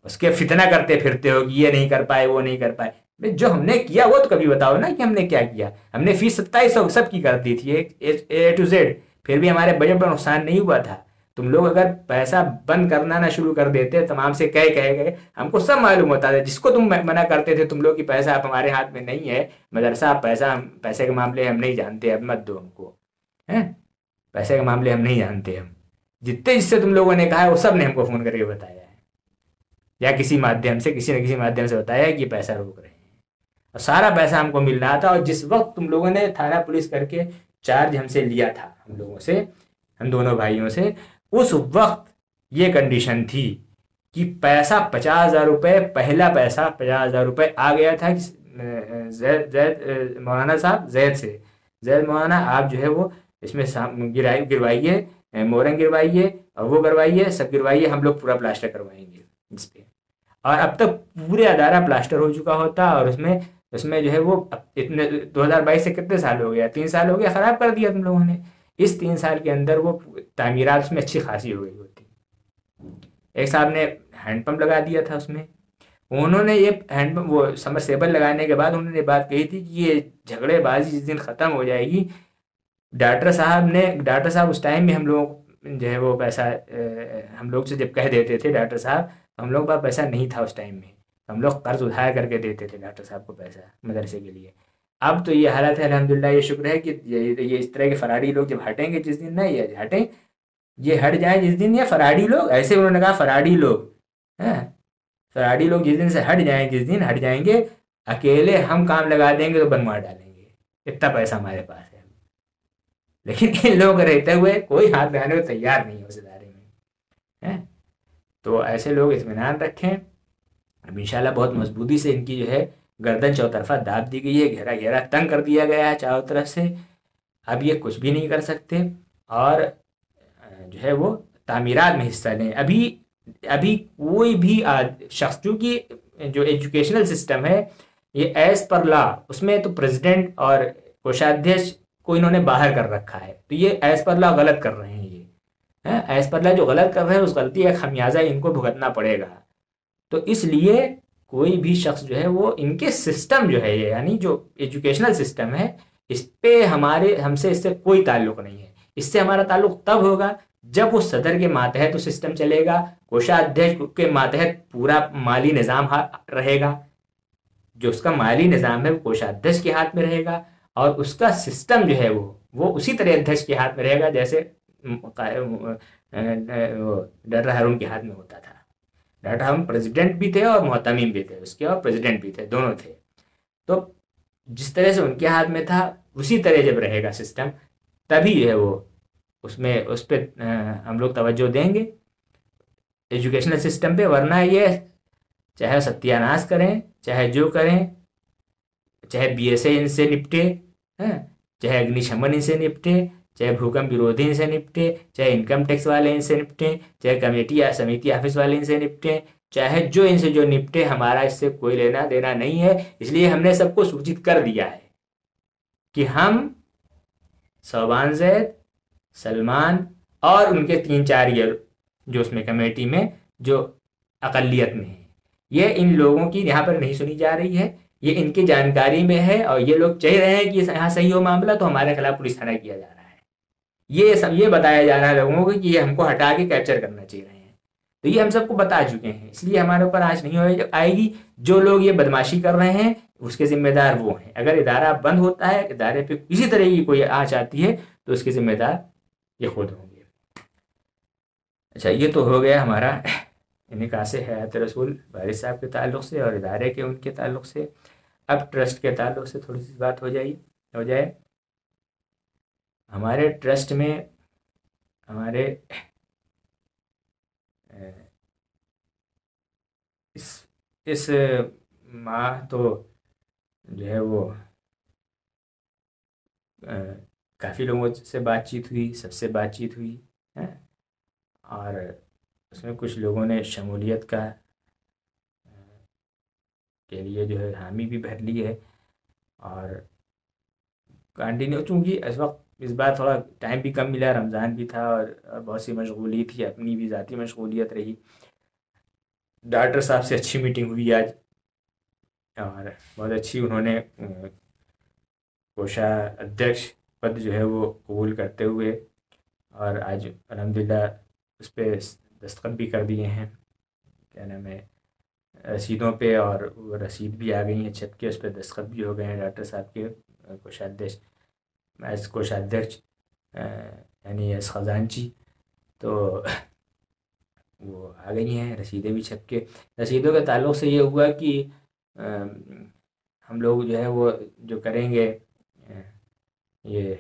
اس کے فتنہ کرتے پھرتے ہو کہ یہ نہیں کر پائے وہ نہیں کر پائے۔ جو ہم نے کیا وہ تو کبھی بتاؤ نا کہ ہم نے کیا کیا۔ ہم نے فیس 2700 سب کی کر دی تھی اے ٹو زیڈ، پھر بھی ہمارے بجٹ پر نقصان نہیں ہوا تھا۔ تم لوگ اگر پیسہ بند کرنا نہ شروع کر دیتے، تمام سے کہے گئے، ہم کو سب معلوم ہوتا تھا، جس کو تم منع کرتے تھے تم لوگ کہ پیسہ آپ ہمارے ہاتھ میں نہیں ہے، مدرسہ آپ پیسے کے معاملے ہم نہیں جانتے، اب مت دو ہم کو، پیسے کے معاملے ہم نہیں جانتے۔ ہم جس سے تم لوگوں نے کہا ہے وہ سب نے ہم کو فون کر کے بتایا ہے، یا کسی مادھیم سے، کسی نہ کسی مادھیم سے بتایا ہے کہ یہ پیسہ روک رہے ہیں، اور سارا پیسہ ہم کو مل رہا تھا۔ اور جس وقت تم لوگوں نے تھانہ پولیس کر کے چارج ہم سے لیا تھا، ہم لوگوں سے، ہم دونوں بھائیوں سے، اس وقت یہ کنڈیشن تھی کہ پیسہ 50,000 روپے، پہلا پیسہ 50,000 روپے آ گیا تھا زید مولانا صاحب، زید مولانا آپ جو ہے وہ اس میں گروائیے، مورنگ گروائیے، اور وہ گروائیے، سب گروائیے، ہم لوگ پورا پلاسٹر کروائیں گے اس پہ۔ اور اب تک پورے ادارہ پلاسٹر ہو چکا ہوتا، اور اس میں جو ہے وہ اتنے 2022 سے کتنے سال ہو گیا، 3 سال ہو گیا، خراب کر دیا تم لوگوں نے۔ اس 3 سال کے اندر وہ تعمیرات اس میں اچھی خاصی ہو گئی ہوتی۔ ایک صاحب نے ہینڈ پمپ لگا دیا تھا اس میں، انہوں نے یہ ہینڈ پمپ، وہ سمرسیبل لگانے کے بعد انہوں نے بات کہی تھی کہ یہ جھگڑے بازی جس دن ختم ہو جائے گی، ڈاکٹر صاحب اس ٹائم میں ہم لوگوں جو ہے وہ پیسہ، ہم لوگ سے جب کہہ دیتے تھے ڈاکٹر صاحب، ہم لوگ پاس پیسہ نہیں تھا اس ٹائم میں، ہم لوگ قرض ادھار کر کے دیتے تھے ڈاکٹر صاحب کو پیسہ مدرسے کے لیے۔ اب تو یہ حالت ہے الحمدللہ، یہ شکر ہے کہ یہ اس طرح کے فراڈی لوگ جب ہٹیں گے جس دن، نہ یہ ہٹیں، یہ ہٹ جائیں جس دن، یہ فراڈی لوگ، ایسے انہوں نے کہا فراڈی لوگ جس دن سے ہٹ جائیں، جس دن ہٹ جائیں گے، اکیلے ہم کام لگا دیں گے تو بنوا ڈالیں گے، اتنا پیسہ ہمارے پاس ہے۔ لیکن ان لوگ رہتے ہوئے کوئی ہاتھ لگانے کو تیار نہیں ہے اس ادارے میں، تو ایسے لوگ اطمینان رکھیں۔ اب انشاءاللہ بہت مضبوطی سے ان کی جو ہے گردن چوطرفہ داب دی گئی ہے، گھیرا گھیرا تنگ کر دیا گیا ہے چاروں طرف سے، اب یہ کچھ بھی نہیں کر سکتے، اور جو ہے وہ تعمیرات میں حصہ لیں۔ ابھی کوئی بھی شخص، چونکہ جو ایجوکیشنل سسٹم ہے یہ ایز پر لا، اس میں تو پریزیڈنٹ اور کوشادھیش کو انہوں نے باہر کر رکھا ہے، تو یہ ایز پر لا غلط کر رہے ہیں، یہ ایز پر لا جو غلط کر رہے ہیں اس غلطی کا خمیازہ ان کو بھگتنا پڑے گا۔ تو اس لیے کوئی بھی شخص جو ہے وہ ان کے سسٹم جو ہے یہ یعنی جو ایجوکیشنل سسٹم ہے اس پہ ہم سے اس سے کوئی تعلق نہیں ہے. اس سے ہمارا تعلق تب ہوگا جب وہ صدر کے ماتحت وہ سسٹم چلے گا, کوشادھیش کے ماتحت پورا مالی نظام رہے گا. جو اس کا مالی نظام ہے وہ کوشادھیش کے ہاتھ میں رہے گا, اور اس کا سسٹم جو ہے وہ اسی طرح ادھیش کے ہاتھ میں رہے گا جیسے ڈاکٹر ہارون کے ہاتھ میں ہوتا تھا. ڈاکٹر ہارون پریزیڈنٹ بھی تھے اور محتمم بھی تھے اس کے, اور پریزیڈنٹ بھی تھے, دونوں تھے. تو جس طرح سے ان کے ہاتھ میں تھا اسی طرح جب رہے گا سسٹم, تبھی جو ہے وہ اس پہ ہم لوگ توجہ دیں گے ایجوکیشنل سسٹم پہ. ورنہ یہ چاہے ستیہ ناش کریں, چاہے جو کریں, چاہے بی ایس اے ان سے نپٹے, چاہے اگنی شمن ان سے نپٹے, چاہے بھوکمپ ورودھی ان سے نپٹے, چاہے انکم ٹیکس والے ان سے نپٹیں, چاہے کمیٹی یا سمیتی آفس والے ان سے نپٹیں, چاہے جو ان سے جو نپٹے, ہمارا اس سے کوئی لینا دینا نہیں ہے. اس لیے ہم نے سب کو سوچت کر دیا ہے کہ ہم صوبان زید, سلمان اور ان کے 3-4 جو اس میں کمیٹی میں جو اقلیت میں ہیں, یہ ان لوگوں کی یہاں پر نہیں سنی جا رہی ہے, یہ ان کی جانکاری میں ہے, اور یہ لوگ چاہ رہے ہیں کہ یہاں صحیح ہو معاملہ تو ہمارے خلاف پولیس تھانہ کیا جا رہا ہے. یہ بتایا جا رہا ہے لوگوں کو کہ یہ ہم کو ہٹا کے کیپچر کرنا چاہ رہے ہیں. تو یہ ہم سب کو بتا چکے ہیں, اس لیے ہمارے اوپر آج نہیں آئے گی. جو لوگ یہ بدماشی کر رہے ہیں اس کے ذمہ دار وہ ہیں. اگر ادارہ بند ہوتا ہے, ادارے پہ کسی طرح کی کوئی آنچ آتی ہے, تو اس کے ذمہ دار یہ خود ہوں گے. اچھا, یہ تو ہو گیا ہمارا انعکاس حیات رسول وارث صاحب کے تعلق سے اور ادارے کے ان کے تعلق سے. اب ٹرسٹ کے تعلق سے تھوڑی سی بات ہو جائے. ہمارے ٹرسٹ میں ہمارے اس ماہ تو جو ہے وہ کافی لوگوں سے بات چیت ہوئی, سب سے بات چیت ہوئی, اور اس میں کچھ لوگوں نے شمولیت کے لیے جو ہے حامی بھی بھر لی ہے. اور کنٹینیو, چونکہ اس وقت اس بار تھوڑا ٹائم بھی کم ملا, رمضان بھی تھا اور بہت سی مشغولیت تھی, اپنی بھی ذاتی مشغولیت رہی. ڈاکٹر صاحب سے اچھی میٹنگ ہوئی آج, اور بہت اچھی انہوں نے کوشادھیش پد جو ہے وہ قبول کرتے ہوئے, اور آج الحمدللہ اس پہ دستخط بھی کر دیے ہیں, کیا نام ہے, رسیدوں پہ, اور وہ رسید بھی آ گئی ہیں چھپ کے, اس پہ دستخط بھی ہو گئے ہیں ڈاکٹر صاحب کے. کوشادھیش یعنی ایس خزانچی, تو وہ آ گئی ہیں رسیدیں بھی چھپ کے. رسیدوں کے تعلق سے یہ ہوا کہ ہم لوگ جو ہے وہ جو کریں گے, یہ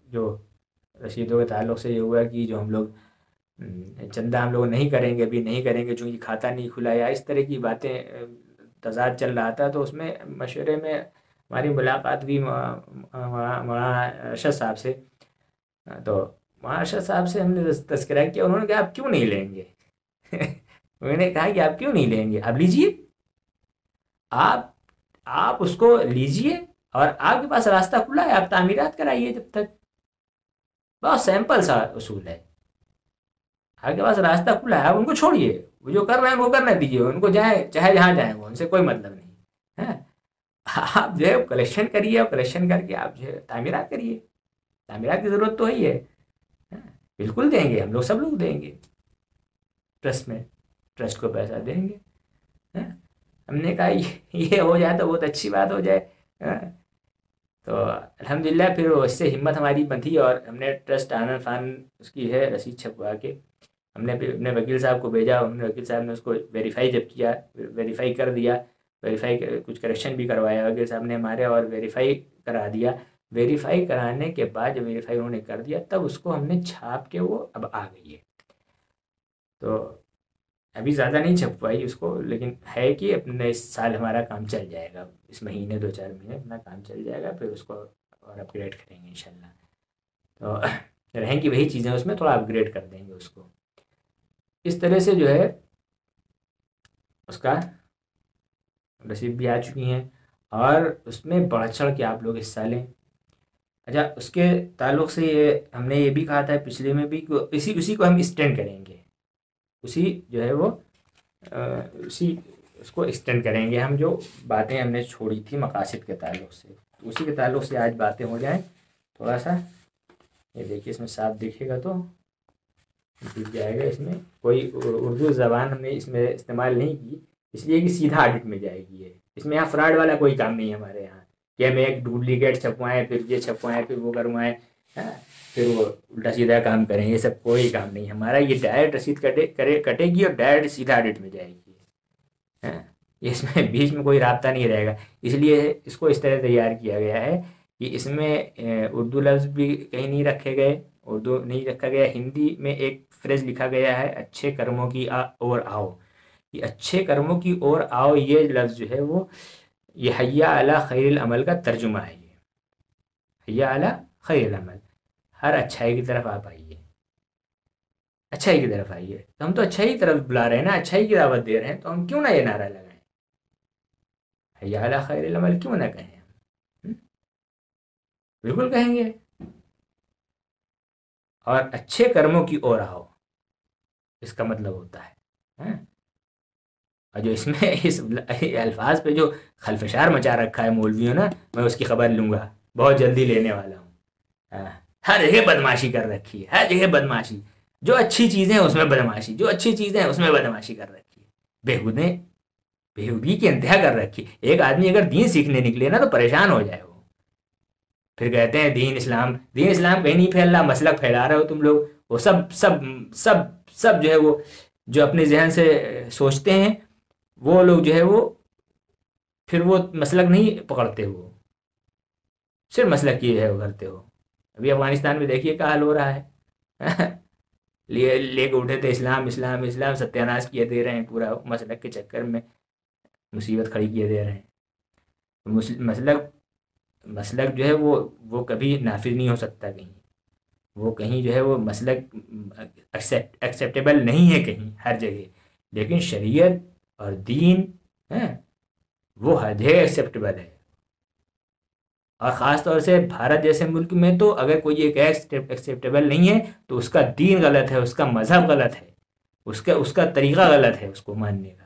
جو رسیدوں کے تعلق سے یہ ہوا کہ جو ہم لوگ چندہ ہم لوگ نہیں کریں گے, ابھی نہیں کریں گے چونکہ کھاتا نہیں کھلا, یا اس طرح کی باتیں تضاد چل رہا تھا. تو اس میں مشورے میں ہماری ملاقات ہوئی مولانا ارشد صاحب سے. تو مولانا ارشد صاحب سے ہم نے تذکرہ کیا, انہوں نے کہا آپ کیوں نہیں لیں گے. میں نے کہا کہ آپ کیوں نہیں لیں گے, آپ لیجئے, آپ اس کو لیجئے, اور آپ کے پاس راستہ کھلا ہے, آپ تعمیرات کرائیے جب تک. بہت سیمپل سا اصول ہے, آپ کے پاس راستہ کھلا ہے, آپ ان کو چھوڑیے, وہ جو کر رہے ہیں وہ کرنے دیجیے, ان کو جائیں چاہے جہاں جائیں, وہ ان سے کوئی مطلب نہیں ہے. آپ جو ہے کلیکشن کریے, اور کلیکشن کر کے آپ جو ہے تعمیرات کریے. تعمیرات کی ضرورت تو ہے, بالکل دیں گے, ہم لوگ سب لوگ دیں گے ٹرسٹ میں, ٹرسٹ کو پیسہ دیں گے. ہم نے کہا یہ ہو جائے تو بہت اچھی بات ہو جائے. تو الحمدللہ پھر اس سے ہمت ہماری بندھی, اور ہم نے ٹرسٹ آنن فان اس کی ہے رسید چھپوا کے ہم نے پھر اپنے وکیل صاحب کو بھیجا. انہوں نے وکیل صاحب نے اس کو ویریفائی جب کیا, ویریفائی کر دیا, ویریفائی کچھ کریکشن بھی کروایا وکیل صاحب نے ہمارے, اور ویریفائی کرا دیا. ویریفائی کرانے کے بعد جب ویریفائی انہوں نے کر دیا, تب اس کو ہم نے چھاپ کے وہ اب آ گئی ہے. تو ابھی زیادہ نہیں چھپوائی اس کو, لیکن ہے کہ اپنے اس سال ہمارا کام چل جائے گا, اس مہینے 2-4 مہینے اپنا کام چل جائے گا, پھر اس کو اور اپ گریڈ کریں گے انشاءاللہ. تو رہیں گی وہی چیزیں, اس میں تھوڑا اپ گریڈ کر دیں گے اس کو. اس طرح سے جو ہے اس کا رسید بھی آ چکی ہیں, اور اس میں بڑھ چڑھ کے آپ لوگ حصہ لیں. اچھا, اس کے تعلق سے ہم نے یہ بھی کہا تھا پچھلے میں بھی کہ اسی کو ہم اسٹینڈ کریں گے, اسی جو ہے وہ اسی اس کو ایکسٹینڈ کریں گے ہم، جو باتیں ہم نے چھوڑی تھی مقاصد کے تعلق سے، تو اسی کے تعلق سے آج باتیں ہو جائیں تھوڑا سا. یہ دیکھیے اس میں صاف دکھے گا تو دکھ جائے گا. اس میں کوئی اردو زبان ہم نے اس میں استعمال نہیں کی، اس لیے کہ سیدھا آڈٹ میں جائے گی یہ. اس میں یہاں فراڈ والا کوئی کام نہیں ہے ہمارے یہاں کہ ہم ایک ڈپلیکیٹ چھپوائیں پھر یہ چھپوائیں پھر وہ کروائیں پھر وہ الٹا سیدھا کام کریں. یہ سب کوئی کام نہیں ہمارا. یہ ڈائریکٹ رسید کٹے گی اور ڈائریکٹ سیدھا آڈٹ میں جائے گی. اس میں بیچ میں کوئی رابطہ نہیں رہے گا. اس لیے اس کو اس طرح تیار کیا گیا ہے کہ اس میں اردو لفظ بھی کہیں نہیں رکھے گئے، اردو نہیں رکھا گیا. ہندی میں ایک فریز لکھا گیا ہے اچھے کرموں کی اور آؤ. یہ اچھے کرموں کی اور آؤ یہ لفظ جو ہے وہ یہ حیا علی خیر العمل کا ترجمہ ہے. یہ حیا علی خیر العمل، ہر اچھائی کی طرف آپ آئیے، اچھائی کی طرف آئیے. تو ہم تو اچھائی کی طرف بلا رہے ہیں نا، اچھائی کی دعوت دے رہے ہیں، تو ہم کیوں نہ یہ نعرہ لگائیں، حیا علی خیر العمل کیوں نہ کہیں ہم؟ بالکل کہیں گے. اور اچھے کرموں کی اور آؤ اس کا مطلب ہوتا ہے. اور جو اس میں اس الفاظ پہ جو خلفشار مچا رکھا ہے مولویوں نا، میں اس کی خبر لوں گا، بہت جلدی لینے والا ہوں. ہر جگہ بدماشی کر رکھی ہے، ہر جگہ بدماشی. جو اچھی چیزیں ہیں اس میں بدماشی، جو اچھی چیزیں ہیں اس میں بدماشی کر رکھی ہے. بےہودی کی انتہا کر رکھی. ایک آدمی اگر دین سیکھنے نکلے نا تو پریشان ہو جائے وہ. پھر کہتے ہیں دین اسلام کہیں نہیں پھیل رہا، مسلک پھیلا رہے ہو تم لوگ. وہ سب سب سب سب جو ہے وہ جو اپنے ذہن سے سوچتے ہیں وہ لوگ جو ہے وہ پھر وہ مسلک نہیں پکڑتے، وہ صرف مسلک کی ہے وہ کرتے ہو. ابھی افغانستان میں دیکھیے کیا حال ہو رہا ہے. لے کے اٹھے تھے اسلام اسلام اسلام، ستیاناش کیے دے رہے ہیں پورا مسلک کے چکر میں، مصیبت کھڑی کیے دے رہے ہیں. مسلک جو ہے وہ کبھی نافذ نہیں ہو سکتا کہیں. وہ کہیں جو ہے وہ مسلک ایکسیپٹیبل نہیں ہے کہیں ہر جگہ. لیکن شریعت اور دین وہ ہر جگہ ایکسیپٹیبل ہے. اور خاص طور سے بھارت جیسے ملک میں تو اگر کوئی ایک ایکسیپٹیبل نہیں ہے تو اس کا دین غلط ہے، اس کا مذہب غلط ہے، اس کا طریقہ غلط ہے اس کو ماننے کا.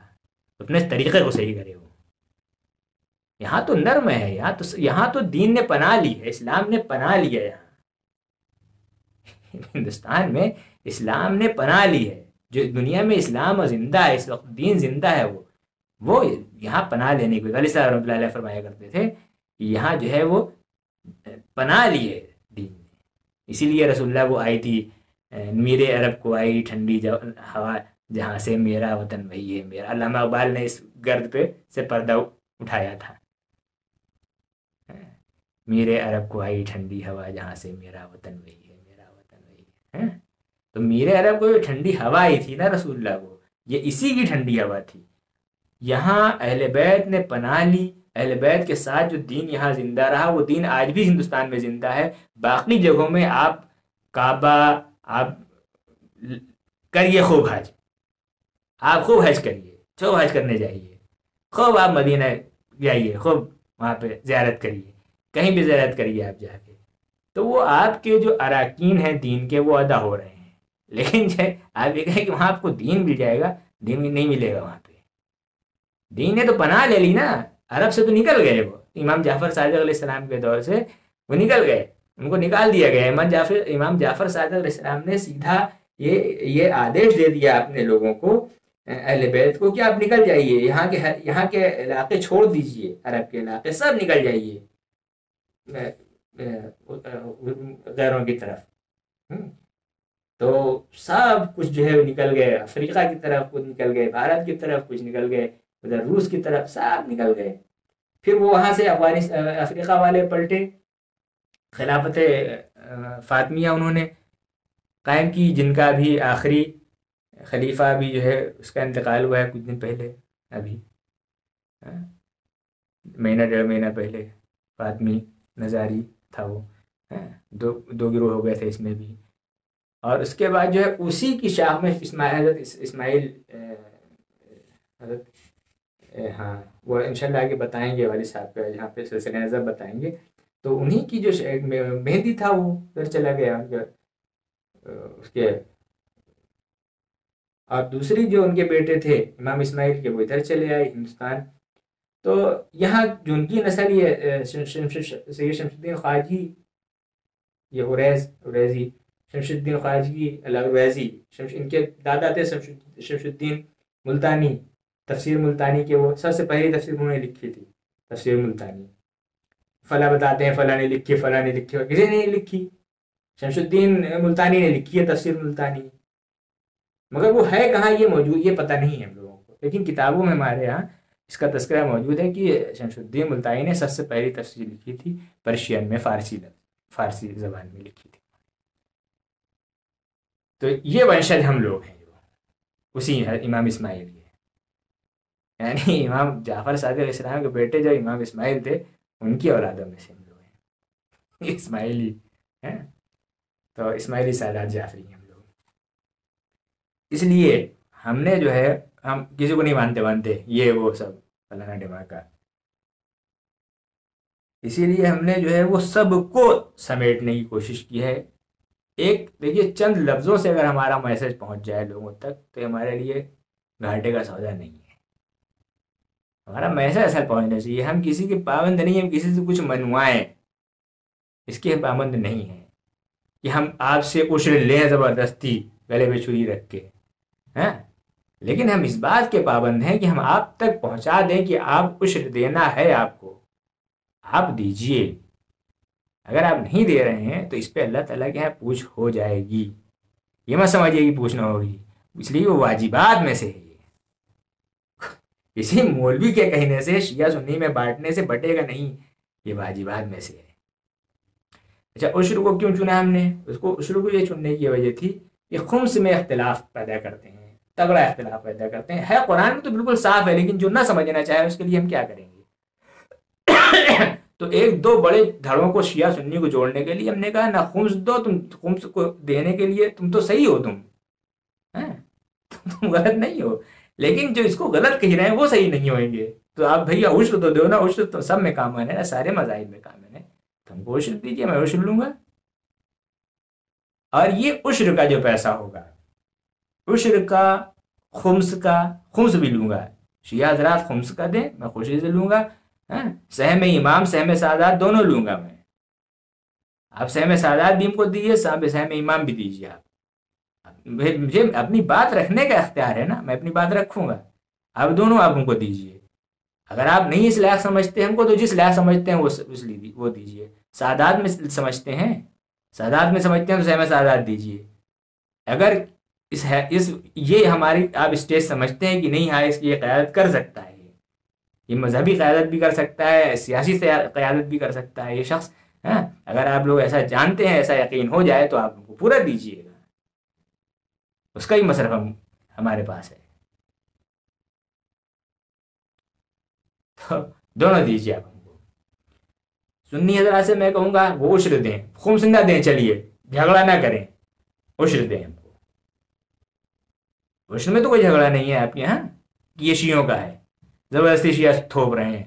اپنے طریقے کو صحیح کرے وہ. یہاں تو نرم ہے، یہاں تو دین نے پناہ لی ہے، اسلام نے پناہ لیا. یہاں ہندوستان میں اسلام نے پناہ لی ہے. جو دنیا میں اسلام زندہ ہے اس وقت، دین زندہ ہے، وہ یہاں پناہ لینے کو علی صاحب رحمۃ اللہ علیہ فرمایا کرتے تھے کہ یہاں جو ہے وہ پناہ لی ہے دین نے. اسی لیے رسول اللہ وہ آئی تھی میرے عرب کو آئی ٹھنڈی ہوا جہاں سے میرا وطن وہی ہے میرا. علامہ اقبال نے اس گرد پہ سے پردہ اٹھایا تھا. میرے عرب کو آئی ٹھنڈی ہوا جہاں سے میرا وطن وہی ہے میرا وطن وہی ہے. تو میرے عرب کو جو ٹھنڈی ہوا آئی تھی نا رسول اللہ کو، یہ اسی کی ٹھنڈی ہوا تھی. یہاں اہل بیت نے پناہ لی، اہل بیت کے ساتھ جو دین یہاں زندہ رہا وہ دین آج بھی ہندوستان میں زندہ ہے. باقی جگہوں میں آپ کعبہ آپ کریے خوب حج، آپ خوب حج کریے، خوب حج کرنے جائیے، خوب آپ مدینہ جائیے، خوب وہاں پہ زیارت کریے، کہیں بھی زیارت کریے آپ جا کے. تو وہ آپ کے جو اراکین ہیں دین کے وہ ادا ہو رہے ہیں. لیکن آپ یہ کہیں کہ وہاں آپ کو دین مل جائے گا، دین نہیں ملے گا. وہاں پہ دین نے تو پناہ لے لی نا. عرب سے تو نکل گئے وہ، امام جعفر صادق علیہ السلام کے دور سے وہ نکل گئے، ان کو نکال دیا گیا. امام جعفر صادق علیہ السلام نے سیدھا یہ آدیش دے دیا اپنے لوگوں کو، اہل بیت کو، کہ آپ نکل جائیے، یہاں کے علاقے چھوڑ دیجئے، عرب کے علاقے سب نکل جائیے غیروں کی طرف. تو سب کچھ جو ہے نکل گئے، افریقہ کی طرف کچھ نکل گئے، بھارت کی طرف کچھ نکل گئے، ادھر روس کی طرف سب نکل گئے. پھر وہ وہاں سے افریقہ والے پلٹے، خلافت فاطمیہ انہوں نے قائم کی، جن کا بھی آخری خلیفہ بھی جو ہے اس کا انتقال ہوا ہے کچھ دن پہلے، ابھی مہینہ ڈیڑھ مہینہ پہلے. فاطمی نظاری تھا وہ. دو گروہ ہو گئے تھے اس میں بھی. اور اس کے بعد جو ہے اسی کی شاخ میں حضرت اسماعیل ہاں وہ انشاءاللہ آگے بتائیں گے، والد صاحب کا یہاں پہ سلسلہ نظر بتائیں گے. تو انہی کی جو مہدی تھا وہ پھر چلا گیا اس کے. اور دوسری جو ان کے بیٹے تھے امام اسماعیل کے، وہ ادھر چلے آئے ہندوستان. تو یہاں جو ان کی نسل یہ سید شمس الدین خواجی، یہ اوریزی، شمس الدین خواجی الاویزی، ان کے دادا تھے شمس الدین ملتانی، تفسیر ملتانی کے، وہ سب سے پہلی تفسیر انہوں نے لکھی تھی، تفسیر ملتانی. فلاں بتاتے ہیں فلاں نے لکھی، فلاں نے لکھی، کسی نے نہیں لکھی. شمس الدین ملتانی نے لکھی ہے تفسیر ملتانی، مگر وہ ہے کہاں یہ موجود یہ پتہ نہیں ہے ہم لوگوں کو. لیکن کتابوں میں ہمارے ہاں اس کا تذکرہ موجود ہے کہ شمس الدین ملتانی نے سب سے پہلی تفسیر لکھی تھی پرشین میں، فارسی زبان میں لکھی تھی. تو یہ ونشج ہم لوگ ہیں جو اسی امام اسماعیل کے، یعنی امام جعفر صادق علیہ السلام کے بیٹے جو امام اسماعیل تھے ان کی اولادوں میں سے ہم لوگ ہیں، اسماعیلی ہیں. تو اسماعیلی سادات جعفری ہیں ہم لوگ. اس لیے ہم نے جو ہے، ہم کسی کو نہیں مانتے یہ وہ سب فلانا ڈماغ کا. اسی لیے ہم نے جو ہے وہ سب کو سمیٹنے کی کوشش کی ہے. ایک دیکھیے چند لفظوں سے اگر ہمارا میسج پہنچ جائے لوگوں تک تو ہمارے لیے گھاٹے کا سودا نہیں ہے. ہمارا میسج اصل پہنچنا چاہیے. ہم کسی کے پابند نہیں ہیں، ہم کسی سے کچھ منوائیں، اس کے پابند نہیں ہیں کہ ہم آپ سے عشر لیں زبردستی گلے پہ چھری رکھ کے. لیکن ہم اس بات کے پابند ہیں کہ ہم آپ تک پہنچا دیں کہ آپ عشر دینا ہے آپ کو، آپ دیجئے. اگر آپ نہیں دے رہے ہیں تو اس پہ اللہ تعالیٰ کے یہاں پوچھ ہو جائے گی. یہ مت سمجھیے کہ پوچھ نہ ہوگی، اس لیے وہ واجبات میں سے ہے. کسی مولوی کے کہنے سے شیعہ سنی میں بانٹنے سے بٹے گا نہیں، یہ واجبات میں سے ہے. اچھا عشر کو کیوں چنا ہم نے؟ اس کو عشر کو یہ چننے کی وجہ تھی کہ خمس میں اختلاف پیدا کرتے ہیں، تگڑا اختلاف پیدا کرتے ہیں. ہے قرآن میں تو بالکل صاف ہے، لیکن جو نہ سمجھنا چاہے اس کے لیے ہم کیا کریں گے؟ تو ایک دو بڑے دھڑوں کو شیعہ سنی کو جوڑنے کے لیے ہم نے کہا نہ خمس دو، تم خمس کو دینے کے لیے تم تو صحیح ہو، تم غلط نہیں ہو، لیکن جو اس کو غلط کہہ رہے ہیں وہ صحیح نہیں ہوئیں گے. تو آپ بھیا عشر تو دو نا، عشر تو سب میں کامن ہے نا، سارے مذاہب میں کامن ہے. تم کو عشر دیجیے، میں عشر لوں گا. اور یہ عشر کا جو پیسہ ہوگا، عشر کا، خمس بھی لوں گا. شیعہ حضرات خمس کا دیں، میں خوشی سے لوں گا. سہم امام سہم سادات دونوں لوں گا میں. آپ سہم سادات بھی ہم کو دیجیے، سہم امام بھی دیجیے. آپ مجھے اپنی بات رکھنے کا اختیار ہے نا، میں اپنی بات رکھوں گا. آپ دونوں آپ ہم کو دیجیے. اگر آپ نہیں اس لائق سمجھتے ہم کو تو جس لائق سمجھتے ہیں وہ دیجیے. سادات میں سمجھتے ہیں تو سہم سادات دیجیے. اگر یہ ہماری آپ اسٹیج سمجھتے ہیں کہ نہیں، ہاں اس کی یہ قیادت کر سکتا ہے، یہ مذہبی قیادت بھی کر سکتا ہے، سیاسی قیادت بھی کر سکتا ہے یہ شخص، اگر آپ لوگ ایسا جانتے ہیں، ایسا یقین ہو جائے تو آپ ہم کو پورا دیجیے گا. اس کا ہی مصرف ہمارے پاس ہے. تو دونوں دیجیے آپ ہم کو. سنی حضرات سے میں کہوں گا وہ عشر دیں، خمس نہ دیں، چلیے جھگڑا نہ کریں، عشر دیں ہم کو. عشر میں تو کوئی جھگڑا نہیں ہے آپ کے یہاں کہ یہ شیعوں کا ہے، زبردستی شیعہ تھوپ رہے ہیں.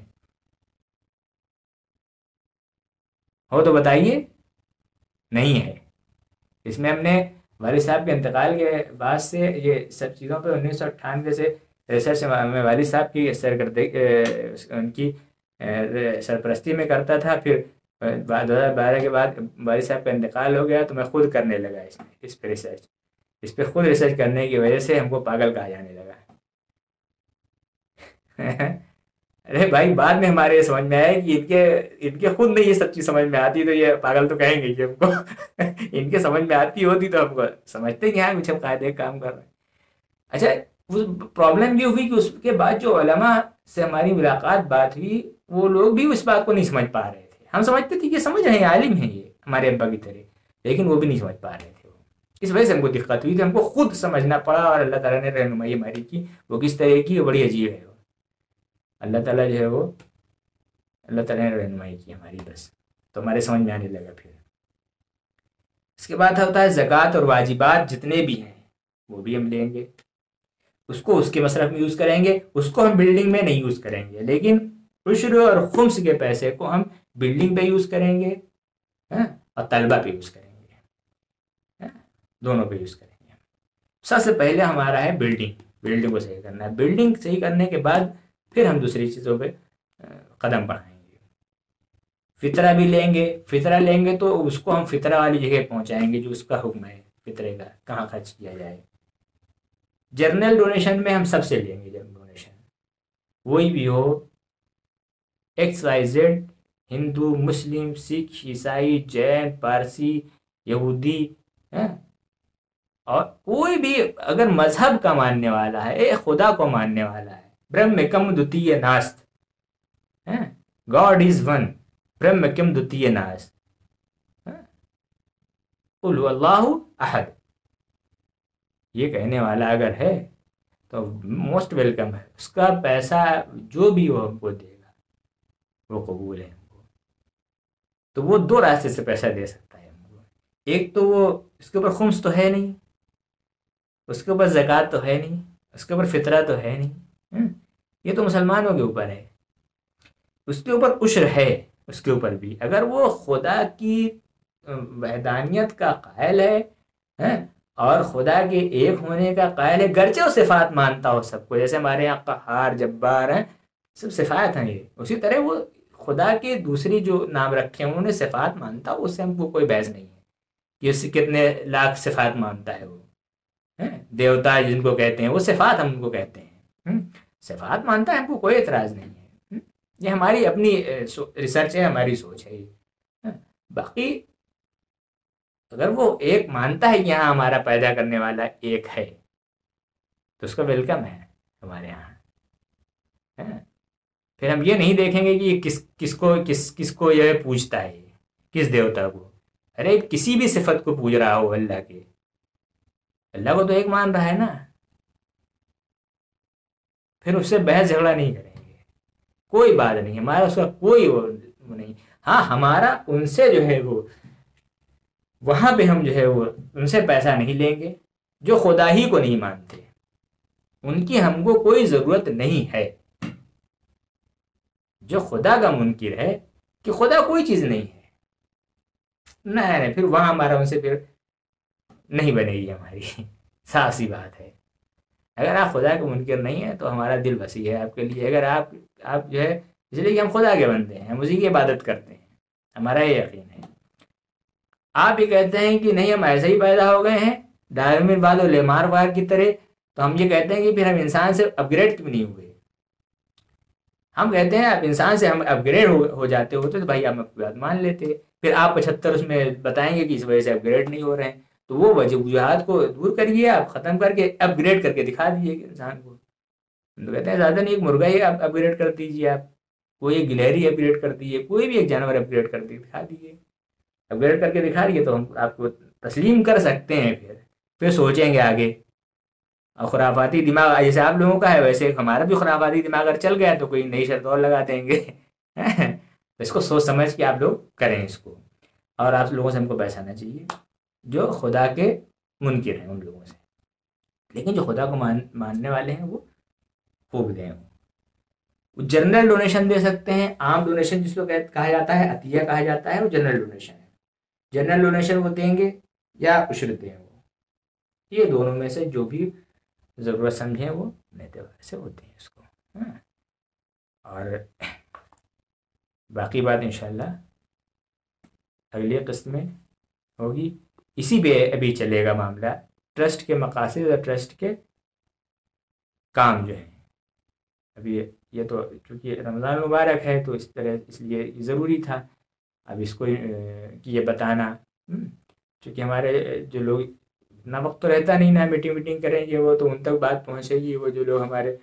ہو تو بتائیے. نہیں ہے. اس میں ہم نے والد صاحب کے انتقال کے بعد سے یہ سب چیزوں پہ 1998 سے ریسرچ میں والد صاحب کی ان کی سرپرستی میں کرتا تھا. پھر 2012 کے بعد والد صاحب کا انتقال ہو گیا تو میں خود کرنے لگا اس پہ ریسرچ. اس پہ خود ریسرچ کرنے کی وجہ سے ہم کو پاگل کہا جانے لگا. ارے بھائی بعد میں ہمارے یہ سمجھ میں آیا کہ ان کے خود نہیں یہ سب چیز سمجھ میں آتی تو یہ پاگل تو کہیں گے کہ ہم کو. ان کے سمجھ میں آتی ہوتی تو ہم کو سمجھتے کہ ہاں کچھ ہم قاعدے کام کر رہے ہیں. اچھا پرابلم یہ ہوئی کہ اس کے بعد جو علماء سے ہماری ملاقات بات ہوئی وہ لوگ بھی اس بات کو نہیں سمجھ پا رہے تھے. ہم سمجھتے تھے کہ سمجھ رہے ہیں، عالم ہیں یہ ہمارے ابا کی طرح، لیکن وہ بھی نہیں سمجھ پا رہے تھے. اس وجہ سے ہم کو دقت ہوئی تھی، ہم کو خود سمجھنا پڑا. اور اللہ تعالیٰ نے رہنمائی ہماری کی. وہ کس طرح کی، وہ بڑی عجیب ہے. اللہ تعالیٰ جو ہے وہ اللہ تعالیٰ نے رہنمائی کی ہماری، بس تو ہمارے سمجھ میں آنے لگا. پھر اس کے بعد ہوتا ہے زکوٰۃ اور واجبات جتنے بھی ہیں وہ بھی ہم لیں گے. اس کو اس کے مصرف میں یوز کریں گے، اس کو ہم بلڈنگ میں نہیں یوز کریں گے. لیکن عشر اور خمس کے پیسے کو ہم بلڈنگ پہ یوز کریں گے اور طلبہ پہ یوز کریں گے، دونوں پہ یوز کریں گے. سب سے پہلے ہمارا ہے بلڈنگ کو صحیح کرنا ہے. بلڈنگ صحیح کرنے کے بعد پھر ہم دوسری چیزوں پہ قدم بڑھائیں گے. فطرہ بھی فطرہ لیں گے تو اس کو ہم فطرہ والی جگہ پہنچائیں گے جو اس کا حکم ہے فطرے کا کہاں خرچ کیا جائے. جرنل ڈونیشن میں ہم سب سے لیں گے. جب ڈونیشن وہی بھی ہو XYZ ہندو مسلم سکھ عیسائی جین پارسی یہودی اور کوئی بھی اگر مذہب کا ماننے والا ہے ایک خدا کو ماننے والا ہے برہمکم دتیہ ناست گاڈ از ون برہمکم دتیہ ناست قل اللہ احد یہ کہنے والا اگر ہے تو موسٹ ویلکم ہے. اس کا پیسہ جو بھی وہ ہم کو دے گا وہ قبول ہے ہم کو. تو وہ دو راستے سے پیسہ دے سکتا ہے ہم کو. ایک تو وہ اس کے اوپر خمس تو ہے نہیں, اس کے اوپر زکوٰۃ تو ہے نہیں, اس کے اوپر فطرہ تو ہے نہیں, یہ تو مسلمانوں کے اوپر ہے. اس کے اوپر عشر ہے, اس کے اوپر بھی اگر وہ خدا کی وحدانیت کا قائل ہے اور خدا کے ایک ہونے کا قائل ہے, گرچہ وہ صفات مانتا ہو سب کو, جیسے ہمارے یہاں قہار جبار ہیں سب صفات ہیں یہ, اسی طرح وہ خدا کے دوسری جو نام رکھے ہیں انہوں نے صفات مانتا ہو, اس سے ہم کو کوئی بحث نہیں ہے کہ اس سے کتنے لاکھ صفات مانتا ہے. وہ دیوتا جن کو کہتے ہیں وہ صفات ہم ان کو کہتے ہیں, صفات مانتا ہے, ہم کو کوئی اعتراض نہیں ہے. یہ ہماری اپنی ریسرچ ہے, ہماری سوچ ہے. باقی اگر وہ ایک مانتا ہے کہ یہاں ہمارا پیدا کرنے والا ایک ہے تو اس کا ویلکم ہے ہمارے یہاں. پھر ہم یہ نہیں دیکھیں گے کہ یہ کس کو یہ پوجتا ہے, کس دیوتا کو. ارے کسی بھی صفت کو پوج رہا ہو اللہ کے, اللہ کو تو ایک مان رہا ہے نا, پھر اس سے بحث جھگڑا نہیں کریں گے, کوئی بات نہیں, ہمارا اس کا کوئی وہ نہیں. ہاں ہمارا ان سے جو ہے وہ وہاں پہ ہم جو ہے وہ ان سے پیسہ نہیں لیں گے جو خدا ہی کو نہیں مانتے, ان کی ہم کو کوئی ضرورت نہیں ہے. جو خدا کا منکر ہے کہ خدا کوئی چیز نہیں ہے, نہیں پھر وہاں ہمارا ان سے پھر نہیں بنے گی ہماری, صاف سی بات ہے. اگر آپ خدا کے منکر نہیں ہیں تو ہمارا دل وسیع ہے آپ کے لیے. اگر آپ جو ہے اس لیے کہ ہم خدا کے بندے ہیں, ہم اسی کی عبادت کرتے ہیں, ہمارا یہ یقین ہے. آپ یہ کہتے ہیں کہ نہیں ہم ایسے ہی پیدا ہو گئے ہیں ڈارون والوں لیمار وار کی طرح, تو ہم یہ کہتے ہیں کہ پھر ہم انسان سے اپ گریڈ کیوں نہیں ہوئے. ہم کہتے ہیں آپ انسان سے ہم اپ گریڈ ہو جاتے ہوتے تو بھائی ہم اپنی بات مان لیتے. پھر آپ 75 اس میں بتائیں گے کہ اس وجہ سے اپ گریڈ نہیں ہو رہے ہیں, تو وہ وجوہات کو دور کریے, آپ ختم کر کے اپ گریڈ کر کے دکھا دیجیے کہ انسان کو. تو کہتے ہیں زیادہ نہیں, ایک مرغا ہی آپ اپ گریڈ کر دیجیے, آپ کوئی ایک گلہری اپ گریڈ کر دیجیے, کوئی بھی ایک جانور اپ گریڈ کر کے دکھا دیجیے. اپ گریڈ کر کے دکھا دیے تو ہم آپ کو تسلیم کر سکتے ہیں. پھر سوچیں گے آگے. اور خرافاتی دماغ جیسے آپ لوگوں کا ہے ویسے ہمارا بھی خرافاتی دماغ اگر چل گیا تو کوئی نئی شرط اور لگا دیں گے. اس کو سوچ سمجھ کے آپ لوگ کریں اس کو. اور آپ لوگوں سے ہم کو پیسہ نہ چاہیے جو خدا کے منکر ہیں ان لوگوں سے, لیکن جو خدا کو ماننے والے ہیں وہ خوب دیں. وہ جنرل ڈونیشن دے سکتے ہیں, عام ڈونیشن جس کو کہا جاتا ہے عطیہ کہا جاتا ہے, وہ جنرل ڈونیشن ہے. جنرل ڈونیشن وہ دیں گے یا عشر دیں, وہ یہ دونوں میں سے جو بھی ضرورت سمجھیں وہ نیتے والے سے ہوتے ہیں اس کو. اور باقی بات انشاءاللہ اگلی قسط میں ہوگی. اسی پہ ابھی چلے گا معاملہ, ٹرسٹ کے مقاصد اور ٹرسٹ کے کام جو ہیں. ابھی یہ تو چونکہ رمضان مبارک ہے تو اس لیے ضروری تھا اب اس کو کہ یہ بتانا, چونکہ ہمارے جو لوگ اتنا وقت تو رہتا نہیں نا میٹنگ کریں گے وہ, تو ان تک بات پہنچے گی. وہ جو لوگ ہمارے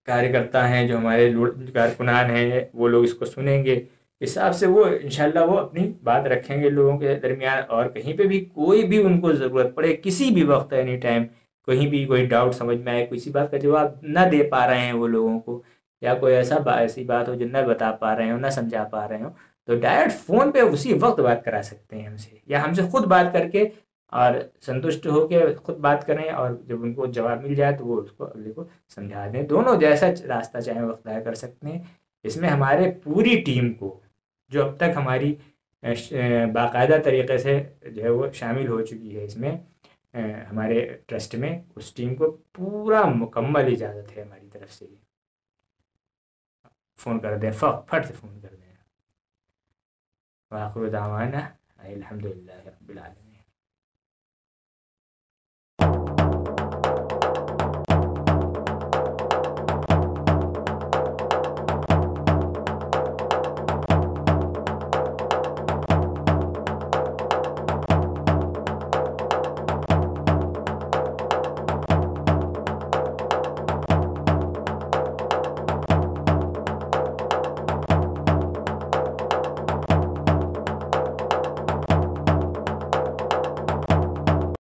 کاریہ کرتا ہیں, جو ہمارے کارکنان ہیں, وہ لوگ اس کو سنیں گے, حساب سے وہ انشاءاللہ وہ اپنی بات رکھیں گے لوگوں کے درمیان. اور کہیں پہ بھی کوئی بھی ان کو ضرورت پڑے کسی بھی وقت اینی ٹائم کہیں بھی کوئی ڈاؤٹ سمجھ میں آئے, کسی بات کا جواب نہ دے پا رہے ہیں وہ لوگوں کو, یا کوئی ایسی بات ہو جو نہ بتا پا رہے ہوں نہ سمجھا پا رہے ہوں, تو ڈائریکٹ فون پہ اسی وقت بات کرا سکتے ہیں ہم سے, یا ہم سے خود بات کر کے اور سنتشٹ ہو کے خود بات کریں, اور جب ان کو جواب مل جائے تو وہ اس کو اگلے کو سمجھا دیں. دونوں جیسا راستہ چاہیں وہ اختیار کر سکتے ہیں. اس میں ہمارے پوری ٹیم کو جو اب تک ہماری باقاعدہ طریقے سے جو ہے وہ شامل ہو چکی ہے اس میں, ہمارے ٹرسٹ میں اس ٹیم کو پورا مکمل اجازت ہے ہماری طرف سے، فون کر دیں، فٹ سے فون کر دیں۔ وآخر دعوانا الحمد للہ رب العالمین۔